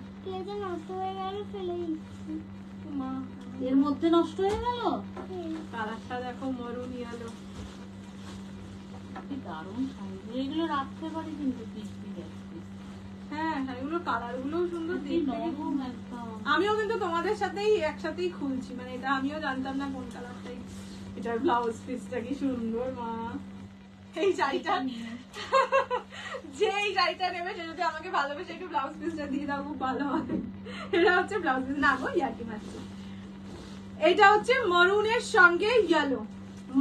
নষ্ট হয়ে গেল, ফেলে দিচ্ছি। এর মধ্যে নষ্ট হয়ে গেল। কালারটা দেখো, মরুন ইয়েলো, কি দারুণ শাড়ি, এগুলো রাখতে পারি কিন্তু হ্যাঁ শাড়িগুলোর কালার গুলোও সুন্দর, নরম একদম। আমিও কিন্তু তোমাদের সাথেই একসাথেই খুলছি, মানে এটা আমিও জানতাম না কোন কালারটাই। এটার ব্লাউজ পিসটা কি সুন্দর মা। এই শাড়িটা যে এই শাড়িটা নেবে সে যদি আমাকে ভালোবেসে একটু ব্লাউজ পিসটা দিয়ে দাও, খুব ভালো হয়। এটা হচ্ছে ব্লাউজ পিস, না গো ইয়ার্কি মারছি। এটা হচ্ছে মরুনের সঙ্গে ইয়েলো।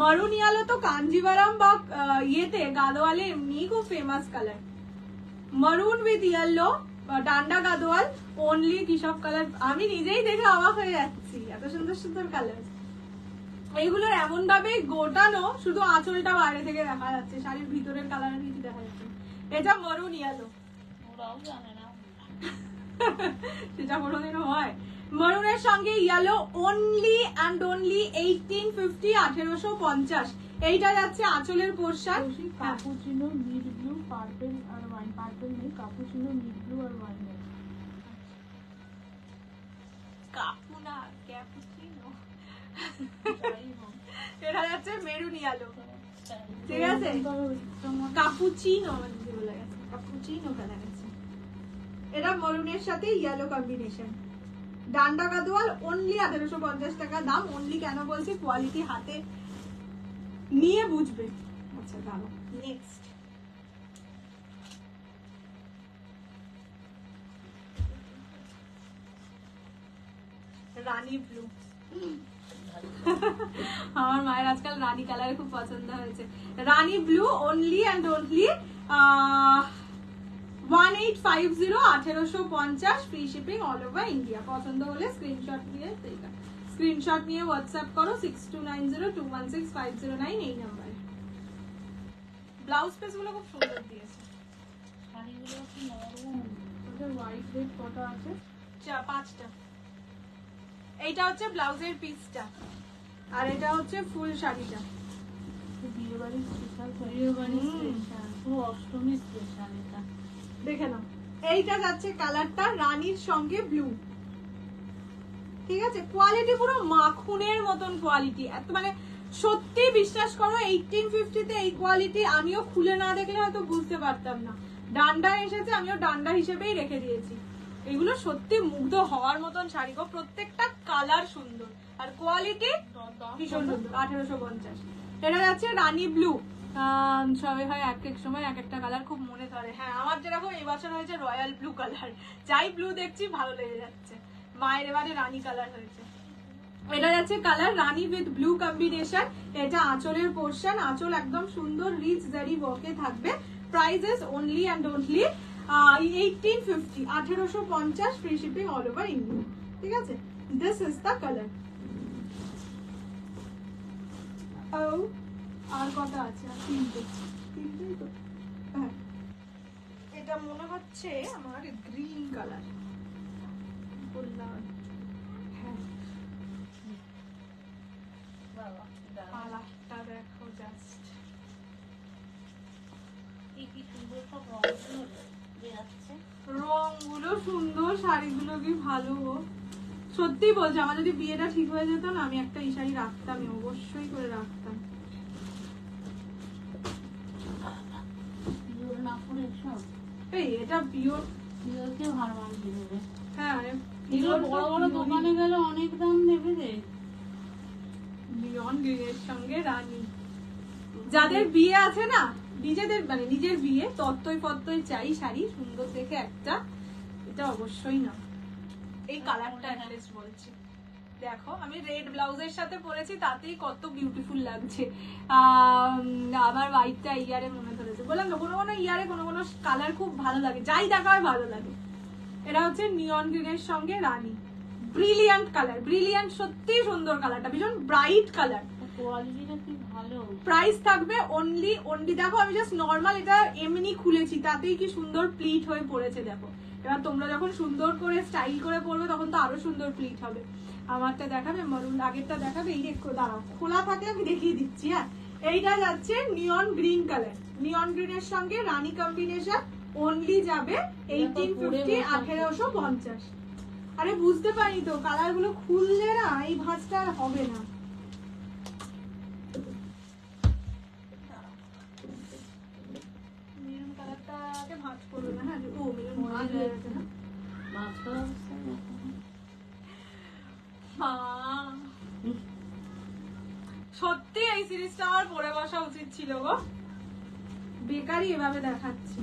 মরুন ইয়েলো তো কাঞ্জিভারাম বা ইয়েতে গাদোয়ালে এমনি খুব famous colour. Maroon with yellow, ডান্ডা গাদোয়াল, অনলি কি সব কালার, আমি নিজেই দেখে অবাক হয়ে যাচ্ছি, এত সুন্দর সুন্দর কালার। এইগুলোর এমন ভাবে গোটানো, শুধু আঁচলটা বাইরে থেকে দেখা যাচ্ছে, শাড়ির ভিতরের কালার কিছু দেখা যাচ্ছে। এটা মরুন ইয়েলো, ওরাও জানে না সেটা কোনোদিনও হয়। মরুনের সঙ্গে ইয়েলো, অনলি অ্যান্ড অনলি 1850, 1850। এইটা যাচ্ছে আঁচলের portion. Cappuccino, mid blue, purple আর ওয়াইন। পার্পল নেই, কাপুচিনো, মিড ব্লু আর ওয়াইন। কাপুনা, ক্যাপুচিনো। এটা যাচ্ছে মেরুন ইয়েলো, ঠিক আছে। কাপুচিনো মানে বলে গেছে, কাপুচিনো কালার আছে। এটা মরুনের সাথে ইয়েলো কম্বিনেশন। ডান্ডা গাদোয়াল, অনলি 1850 টাকা দাম। অনলি কেন বলছি, কোয়ালিটি হাতে নিয়ে বুঝবে। আচ্ছা দাঁড়াও, নেক্সট রানী ব্লু। আমার মায়ের আজকাল রানী কালার খুব পছন্দ হয়েছে। রানী blue, only and only 1850, 1850, free shipping all over India. পছন্দ হলে স্ক্রিনশট নিয়ে হোয়াটসঅ্যাপ করো 6290216509 এই নাম্বারে। ব্লাউজ পিস গুলো খুব সুন্দর দিয়েছে, শাড়িগুলো কি নরম। ওটা হোয়াইট রেড কটা আছে? 5টা। এইটা হচ্ছে ব্লাউজের পিসটা, আর এটা হচ্ছে ফুল শাড়িটা। বিয়ে বাড়ির স্পেশাল, বিয়ে বাড়ি স্পেশাল, পুরো অষ্টমী স্পেশাল এটা। দেখে নাও, এইটা যাচ্ছে কালারটা রানীর সঙ্গে ব্লু, ঠিক আছে। কোয়ালিটি পুরো মাখনের মতন কোয়ালিটি, এত মানে সত্যি বিশ্বাস করো 1850-তে এই কোয়ালিটি আমিও খুলে না দেখলে হয়তো বুঝতে পারতাম না। ডান্ডা এসেছে, আমিও ডান্ডা হিসেবেই রেখে দিয়েছি। এগুলো সত্যি মুগ্ধ হওয়ার মতন শাড়ি গো, প্রত্যেকটা কালার সুন্দর আর কোয়ালিটি ভীষণ সুন্দর। 1850 এটা যাচ্ছে রানী ব্লু। সবাই হয় এক এক সময় এক একটা কালার খুব মনে ধরে। হ্যাঁ, আমার যেরকম এই বছর হয়েছে রয়্যাল ব্লু কালার, যাই ব্লু দেখছি ভালো লেগে যাচ্ছে। মায়ের এবারে রানী কালার হয়েছে। এটা যাচ্ছে colour Rani with blue combination. এটা আঁচলের পোর্শন, আঁচল একদম সুন্দর রিচ জারি ওয়ার্কে থাকবে। Prices only and only 1850, 1850, free shipping all over India. ঠিক আছে, দিস ইজ দ্য কালার। আর কটা আছে? তিনটেই তো। হ্যাঁ, এটা মনে হচ্ছে আমার গ্রিন কালার বললাম। হ্যাঁ, কালারটা দেখো জাস্ট, কি সুন্দর সব রঙগুলো বেরাচ্ছে। রংগুলো সুন্দর, শাড়িগুলো কি ভালো। সত্যি বলছি, আমার যদি বিয়েটা ঠিক হয়ে যেত না, আমি একটা এই শাড়ি রাখতামই, অবশ্যই করে রাখতাম। না করে সব এই এটা পিওর, পিওরকে ভালো মানতে হবে। হ্যাঁ এগুলো বড় বড় দোকানে গেলে অনেক দাম নেবে রে। নিয়ন গ্রিনের সঙ্গে রানী। যাদের বিয়ে আছে না, নিজেদের মানে নিজের বিয়ে তত্ত্বই পত্তই চাই শাড়ি সুন্দর দেখে একটা, এটা অবশ্যই না। এই কালারটা অ্যাটলিস্ট বলছি, দেখো আমি রেড ব্লাউজের সাথে পরেছি, তাতেই কত বিউটিফুল লাগছে। আমার হোয়াইটটা ইয়ারে মনে ধরেছে, বললাম না কোনো কোনো ইয়ারে কোনো কোনো কালার খুব ভালো লাগে, যাই দেখা হয় ভালো লাগে। এটা হচ্ছে নিয়ন গ্রিনের সঙ্গে রানী, ব্রিলিয়ান্ট কালার, ব্রিলিয়ান্ট, সত্যি সুন্দর কালারটা, ভীষণ ব্রাইট কালার। কোয়ালিটিটা কি ভালো। প্রাইস থাকবে অনলি দেখো আমি জাস্ট নর্মাল এটা এমনি খুলেছি, তাতেই কি সুন্দর প্লিট হয়ে পড়েছে দেখো। এবার তোমরা যখন সুন্দর করে স্টাইল করে পরবে তখন তো আরো সুন্দর প্লিট হবে। আমারটা দেখাবে মরুন, আগেরটা দেখাবে, এই দেখো দাঁড়াও খোলা থাকে আমি দেখিয়ে দিচ্ছি। হ্যাঁ, এইটা যাচ্ছে নিয়ন গ্রিন কালার, নিয়ন গ্রিনের সঙ্গে রানী কম্বিনেশন, অনলি যাবে 1850, 1850। আরে বুঝতে পারি তো, কালার গুলো খুললে না এই ভাঁজটা আর হবে না। মেরুন কালারটাকে ভাঁজ করবে না। হ্যাঁ, ও মেরুন ভাঁজ হয়ে গেছে না। সত্যি এই সিরিজটা আমার পরে বসা উচিত ছিল গো, বেকারই এভাবে দেখাচ্ছি।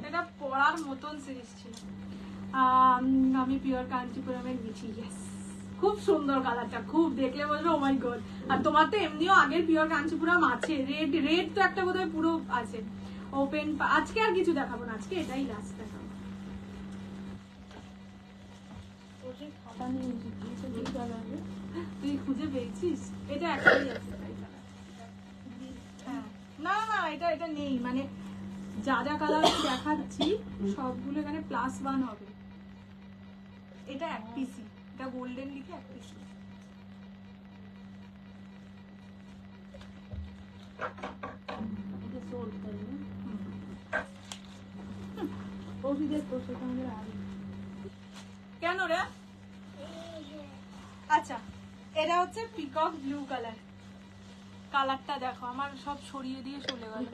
এটা পড়ার মতন সিরিজ ছিল। আমি পিওর কাঞ্চিপুরমের মিঠি, ইয়েস, খুব সুন্দর কালারটা, খুব দেখলে বলবে ও মাই গড। আর তোমার তো এমনিও আগের পিওর কাঞ্চিপুরম আছে, রেড রেড তো একটা বোধহয় পুরো আছে ওপেন। আজকে আর কিছু দেখাবো না, আজকে এটাই লাস্ট দেখাবো। তুই খুঁজে পেয়েছিস? এটা একটাই আছে, হ্যাঁ, না না এটা এটা নেই, মানে যা যা কালার দেখাচ্ছি সবগুলো এখানে +1 হবে। এটা এক পিসি, এটা গোল্ডেন লিখে এক পিসি। কেন রে? আচ্ছা, এটা হচ্ছে পিকক ব্লু কালার। কালারটা দেখো, আমার সব সরিয়ে দিয়ে চলে গেল।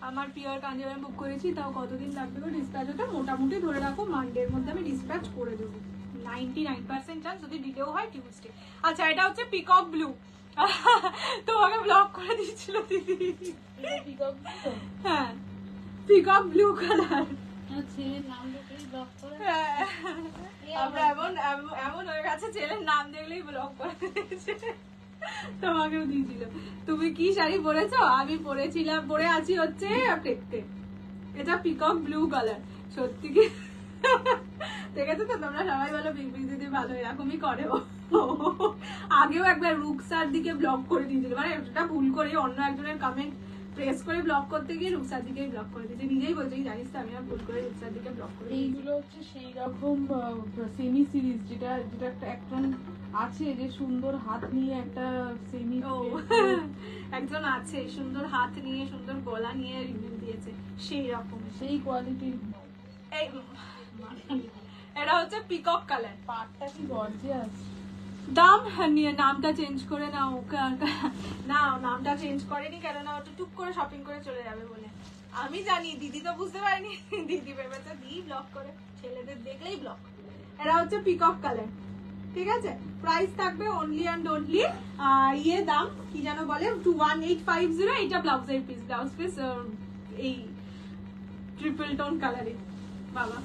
আমার পিওর কাঞ্জিভারম বুক করেছি, তাও কতদিন লাগবে গো ডিসপ্যাচ হতে? মোটামুটি ধরে রাখো মানডের মধ্যে আমি ডিসপ্যাচ করে দেবো। 99% চান্স, যদি ডিলেও হয় টিউসডে। আচ্ছা, এটা হচ্ছে পিকক ব্লু। তোমাকে ব্লক করে দিয়েছিল দিদি। হ্যাঁ, পিকক ব্লু কালার। ছেলের নাম দেখেই ব্লক করে। আমরা এমন হয়ে গেছে, ছেলের নাম দেখলেই ব্লক করে দিয়েছে। তোমাকেও দিয়েছিল। তুমি কি শাড়ি পরেছো? আমি পরে আছি হচ্ছে টেকতে। এটা পিকক ব্লু কালার। সত্যি কি দেখেছো তো তোমরা সবাই বলো পিকপিক দিদি ভালো, এরকমই করে। আগেও একবার রুকসার দিকে ব্লক করে দিয়েছিল, মানে এটা ভুল করে অন্য একজনের কমেন্ট প্রেস করে ব্লক করতে গিয়ে রুকসার দিকেই ব্লক করে দিয়েছে। নিজেই বলছে জানিস তো আমি আর ভুল করে রুকসার দিকে ব্লক করে দিয়েছি। এইগুলো হচ্ছে সেই রকম সেমি সিরিজ, যেটা একটা একজন আছে যে সুন্দর হাত নিয়ে একটা সেমি, একজন আছে সুন্দর হাত নিয়ে সুন্দর গলা নিয়ে রিভিউ দিয়েছে, সেই রকম সেই কোয়ালিটির। এই এটা হচ্ছে পিকক কালার। পাটটা কি গর্জিয়াস। দাম নিয়ে নামটা চেঞ্জ করে নাও। না, নামটা চেঞ্জ করেনি, কেননা ওটা টুক করে শপিং করে চলে যাবে বলে। আমি জানি, দিদি তো বুঝতে পারিনি। দিদি ভেবেছে দি ব্লক করে, ছেলেদের দেখলেই ব্লক। এটা হচ্ছে পিকক কালার, ঠিক আছে, প্রাইস থাকবে অনলি অ্যান্ড অনলি ইয়ে দাম কি যেন বলে 1850। এইটা ব্লাউজের পিস, ব্লাউজ পিস এই ট্রিপল টোন কালারে। বাবা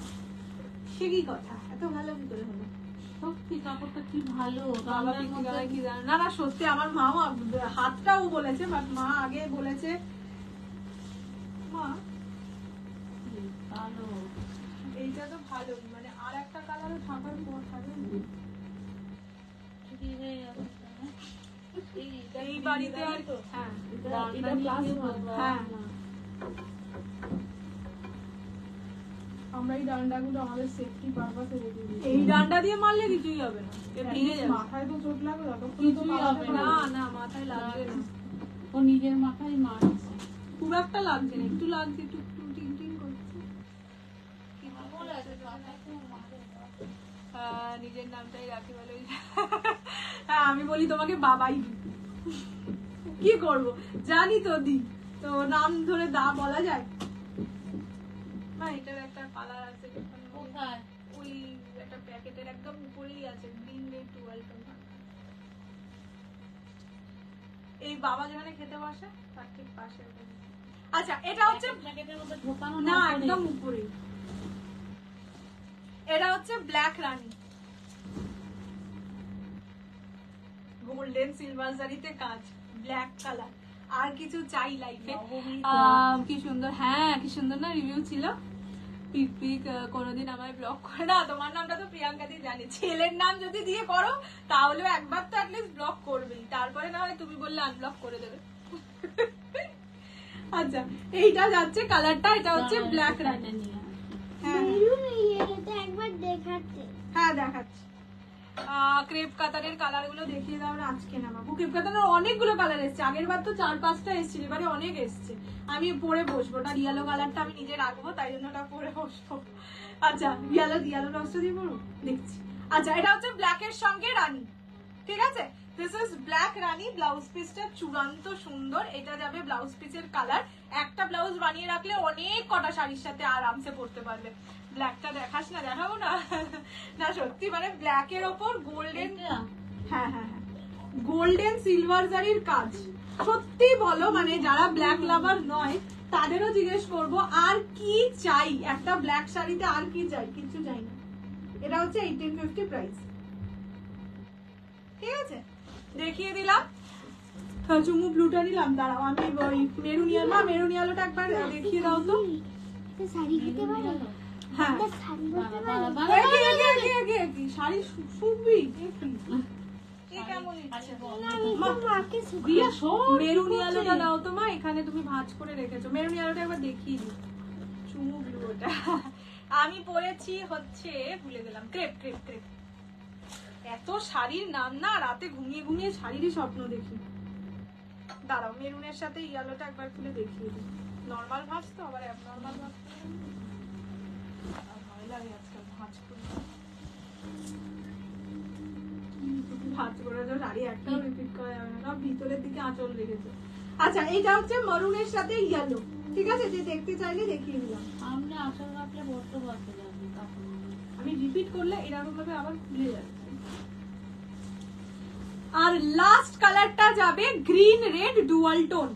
সে কি কথা, এত ভালো কি করে হলো? সত্যি কাপড়টা কি ভালো, বাবা কি জানে না, না সত্যি আমার মাও হাতটাও বলেছে, বাট মা আগে বলেছে মা ভালো। এইটা তো ভালো, মানে আর একটা কালারও থাকার পর থাকবে এই বাড়িতে আর হ্যাঁ এটা প্লাস হ্যাঁ আমরা এই ডান্ডাগুলো আমাদের সেফটি পারপাসে রেখে দিই। এই ডান্ডা দিয়ে মারলে কিছুই হবে না, এ ভেঙে যাবে। মাথায় তো চোট লাগবে, ততক্ষণ তো কিছুই পালাতে হবে না পারবে না মাথায় লাগবে না, ও নিজের মাথায় মারছে। খুব একটা লাগছে না, একটু লাগছে, একটু একটু টিং টিং করছে। নিজের নামটাই রাখি বলে। হ্যাঁ আমি বলি তোমাকে বাবাই দি, কি করব জানি তো দি, তো নাম ধরে দা বলা যায় না। এটার একটা কালার আছে কোথায়? ওই একটা প্যাকেটের একদম উপরেই আছে, গ্রিন রেড টুয়েলভ। এই বাবা যেখানে খেতে বসে তার ঠিক পাশে। আচ্ছা এটা হচ্ছে প্যাকেটের মধ্যে ঢোকানো না উপরে? একদম উপরে। এটা হচ্ছে ব্ল্যাক রানী, গোল্ডেন সিলভার জারিতে কাজ, ব্ল্যাক কালার। আর কিছু চাই লাইফে? কি সুন্দর, হ্যাঁ কি সুন্দর না রিভিউ ছিল। পিক পিক কোনোদিন আমায় ব্লক করে না, তোমার নামটা তো প্রিয়াঙ্কা দি জানি, ছেলের নাম যদি দিয়ে করো তাহলে একবার তো অ্যাটলিস্ট ব্লক করবেই, তারপরে না হয় তুমি বললে আনব্লক করে দেবে। আচ্ছা এইটা যাচ্ছে কালারটা, এটা হচ্ছে ব্ল্যাক রানী। হ্যাঁ মেরুন ইয়েটা একবার দেখাচ্ছে। হ্যাঁ দেখাচ্ছি। ক্রেপ কাতারের কালার গুলো দেখিয়ে দাও না, আজকে নামাবো। ক্রেপ কাতারের অনেকগুলো কালার এসছে, আগের বার তো 4-5টা এসেছিল, এবারে অনেক এসছে। আমি পরে বসবো, ওটা ইয়েলো কালারটা আমি নিজে রাখবো, তাই জন্য ওটা পরে বসবো। আচ্ছা ইয়েলো রসটা দিয়ে পড়বো দেখছি। আচ্ছা এটা হচ্ছে ব্ল্যাকের সঙ্গে রানী, ঠিক আছে, this is black Rani. Blouse পিসটা চূড়ান্ত সুন্দর, এটা যাবে ব্লাউজ পিসের কালার। একটা ব্লাউজ বানিয়ে রাখলে অনেক কটা শাড়ির সাথে আরামসে পরতে পারবে। ব্ল্যাকটা দেখাস না? দেখাবো না, না সত্যি মানে ব্ল্যাকের ওপর গোল্ডেন, হ্যাঁ হ্যাঁ হ্যাঁ গোল্ডেন সিলভার জারির কাজ। সত্যি বলো মানে যারা ব্ল্যাক লাভার নয় তাদেরও জিজ্ঞেস করবো আর কি চাই একটা ব্ল্যাক শাড়িতে, আর কি চাই? কিছু চাই না। এটা হচ্ছে 1850 প্রাইস, ঠিক আছে দেখিয়ে দিলাম। চুমু ব্লুটা নিলাম, দাঁড়াও আমি ওই মেরুন ইয়েলো, মেরুন ইয়েলোটা একবার দেখিয়ে দাও তো। এটা শাড়ি খেতে পারে? হ্যাঁ এটা শাড়ি করতে পারে? শাড়ি শুকবি কেমন ইচ্ছে? মাকে প্রিয়া শোন, মেরুন ইয়েলোটা দাও তো মা, এখানে তুমি ভাঁজ করে রেখেছো। মেরুন ইয়েলোটা একবার দেখিয়ে দিই, চুমু ব্লু ওটা। আমি পরেছি হচ্ছে ভুলে গেলাম, ক্রেপ ক্রেপ ক্রেপ। এত শাড়ির নাম না, রাতে ঘুমিয়ে ঘুমিয়ে শাড়িরই স্বপ্ন দেখি। দাঁড়াও মেরুনের সাথে ইয়েলোটা একবার খুলে দেখিয়ে দিই। নর্মাল ভাঁজ তো, আবার অ্যাবনর্মাল ভাঁজ ভয় লাগে আজকাল ভাঁজ করে। ভাঁজ করে তো শাড়ি একটাও রিপিট করা যাবে না, ভিতরের দিকে আঁচল রেখেছে। আচ্ছা এইটা হচ্ছে মরুনের সাথে ইয়েলো, ঠিক আছে, যে দেখতে চাইলে দেখিয়ে দিলাম। সামনে আসল রাখলে বড্ড বাড়তে যাবে কাপড়। আমি রিপিট করলে এরকম ভাবে আবার খুলে যাচ্ছে। আর লাস্ট কালারটা যাবে গ্রিন রেড ডুয়াল টোন,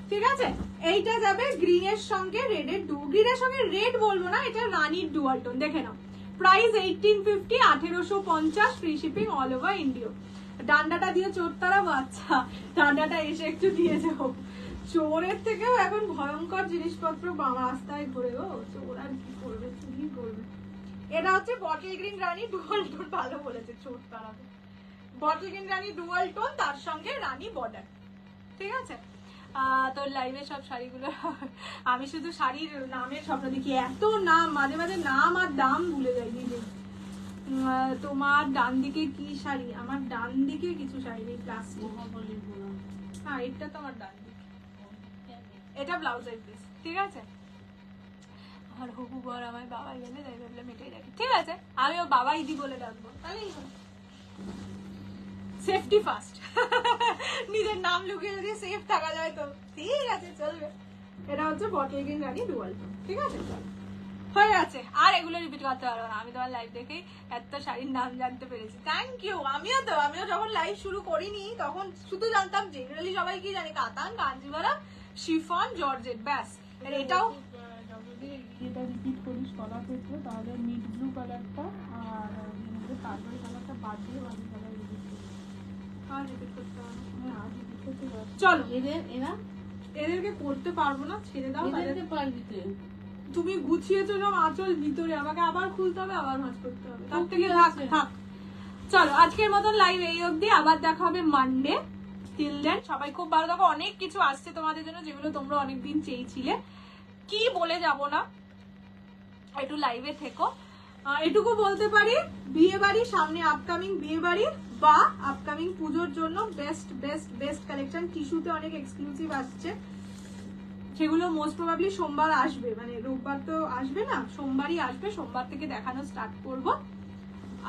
ঠিক আছে, এইটা যাবে গ্রিনের সঙ্গে রেডের গ্রিনের সঙ্গে রেড বলবো না, এটা রানীর ডুয়াল টোন। দেখে নাও price 1850, 1850, free shipping all over India. ডান্ডাটা দিয়ে চোর তারাবো? আচ্ছা ডান্ডাটা এসে একটু দিয়ে যাও। চোরের থেকেও এখন ভয়ঙ্কর জিনিসপত্র রাস্তায় ঘুরে গো, চোর আর কি করবে, চুরি করবে। এটা হচ্ছে বটল গ্রিন রানী ডুয়াল টোন, ভালো বলেছে, চোর তারাবে। বটল গ্রিন রানী ডুয়াল টোন, তার সঙ্গে রানী বর্ডার, ঠিক আছে। তোর লাইভে সব শাড়িগুলো আমি শুধু শাড়ির নামের স্বপ্ন দেখি, এত নাম, মাঝে মাঝে নাম আর দাম ভুলে যাই নিজে। তোমার ডান দিকে কি শাড়ি? আমার ডান দিকে কিছু শাড়ি নেই, প্লাস্টিক। হ্যাঁ এটা তো আমার ডান দিকে, এটা ব্লাউজের পিস, ঠিক আছে। আর হবু বর আমার বাবা গেলে তাই ভাবলাম এটাই রাখি, ঠিক আছে, আমিও বাবা ইদি বলে ডাকবো, তাহলেই সেফটি ফার্স্ট। নিজের নাম লুকিয়ে যদি সেফ থাকা যায় তো ঠিক আছে, চলবে। এটা হচ্ছে বটল গ্রিন রানী ডুয়াল, ঠিক আছে। হয়ে গেছে, আর এগুলো রিপিট করতে পারবো না। আমি তোমার লাইভ দেখেই এত শাড়ির নাম জানতে পেরেছি। Thank you. আমিও যখন লাইভ শুরু করিনি তখন শুধু জানতাম জেনারেলি সবাই কি জানে কাতান, কাঞ্জিভারা, শিফন, জর্জেট, ব্যাস। আর এটাও যদি এটা রিপিট করিস কলার ক্ষেত্রে তাহলে মিড ব্লু কালারটা আর কার্বন কালারটা বাদ দিয়ে বাকি কালার রিপিট করিস। আর রিপিট করতে হবে না। না রিপিট করতে পারবি। চলো, এরা এদেরকে করতে পারবো না, ছেড়ে দাও। এদেরকে পারবি তুই। তুমি গুছিয়েছো সব আঁচল ভিতরে, আমাকে আবার খুলতে হবে, আবার ভাঁজ করতে হবে। তার তো থেকে কি থাক আছে? থাক। চলো, আজকের মতন লাইভ এই অবধি, আবার দেখা হবে মানডে। টিল দেন সবাই খুব ভালো থাকো। অনেক কিছু আসছে তোমাদের জন্য যেগুলো তোমরা অনেকদিন চেয়েছিলে, কি বলে যাব না, একটু লাইভে থেকো। এটুকু বলতে পারি, বিয়ে বাড়ি সামনে, আপকামিং বিয়ে বাড়ি বা আপকামিং পুজোর জন্য বেস্ট বেস্ট বেস্ট কালেকশন। টিস্যুতে অনেক এক্সক্লুসিভ আসছে, সেগুলো মোস্ট প্রবাবলি সোমবার আসবে, মানে রোববার তো আসবে না, সোমবারই আসবে। সোমবার থেকে দেখানো স্টার্ট করব।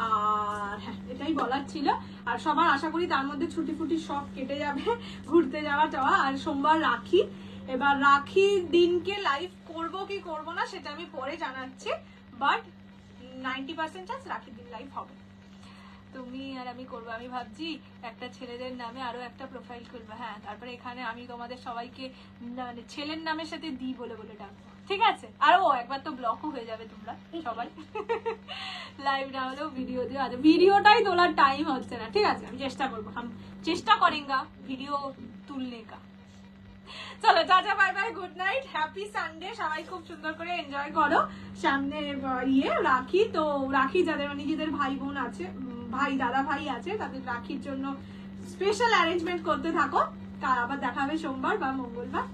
আর হ্যাঁ, এটাই বলার ছিল। আর সবার আশা করি তার মধ্যে ছুটি ফুটি সব কেটে যাবে, ঘুরতে যাওয়া টাওয়া। আর সোমবার রাখি, এবার রাখির দিনকে লাইভ করব কি করব না সেটা আমি পরে জানাচ্ছি, বাট 90% চান্স রাখির দিন লাইভ হবে। তুমি আর আমি করবো। আমি ভাবছি একটা ছেলেদের নামে আরো একটা প্রোফাইল খুলবো। হ্যাঁ, তারপরে এখানে আমি তোমাদের সবাইকে মানে ছেলের নামের সাথে দি বলে বলে ডাকবো, ঠিক আছে? আর ও একবার তো ব্লকও হয়ে যাবে তোমরা সবাই। লাইভ না হলেও ভিডিও দিও। আচ্ছা, ভিডিওটাই তোলার টাইম হচ্ছে না, ঠিক আছে? আমি চেষ্টা করবো, हम চেষ্টা করেঙ্গা ভিডিও তুলনে কা। চলো, tata, bye bye, good night, happy Sunday. সবাই খুব সুন্দর করে এনজয় করো। সামনে রাখি, তো রাখি যাদের নিজেদের ভাই বোন আছে, ভাই দাদা ভাই আছে, তাদের রাখির জন্য স্পেশাল অ্যারেঞ্জমেন্ট করতে থাকো। আবার দেখা হবে সোমবার বা মঙ্গলবার।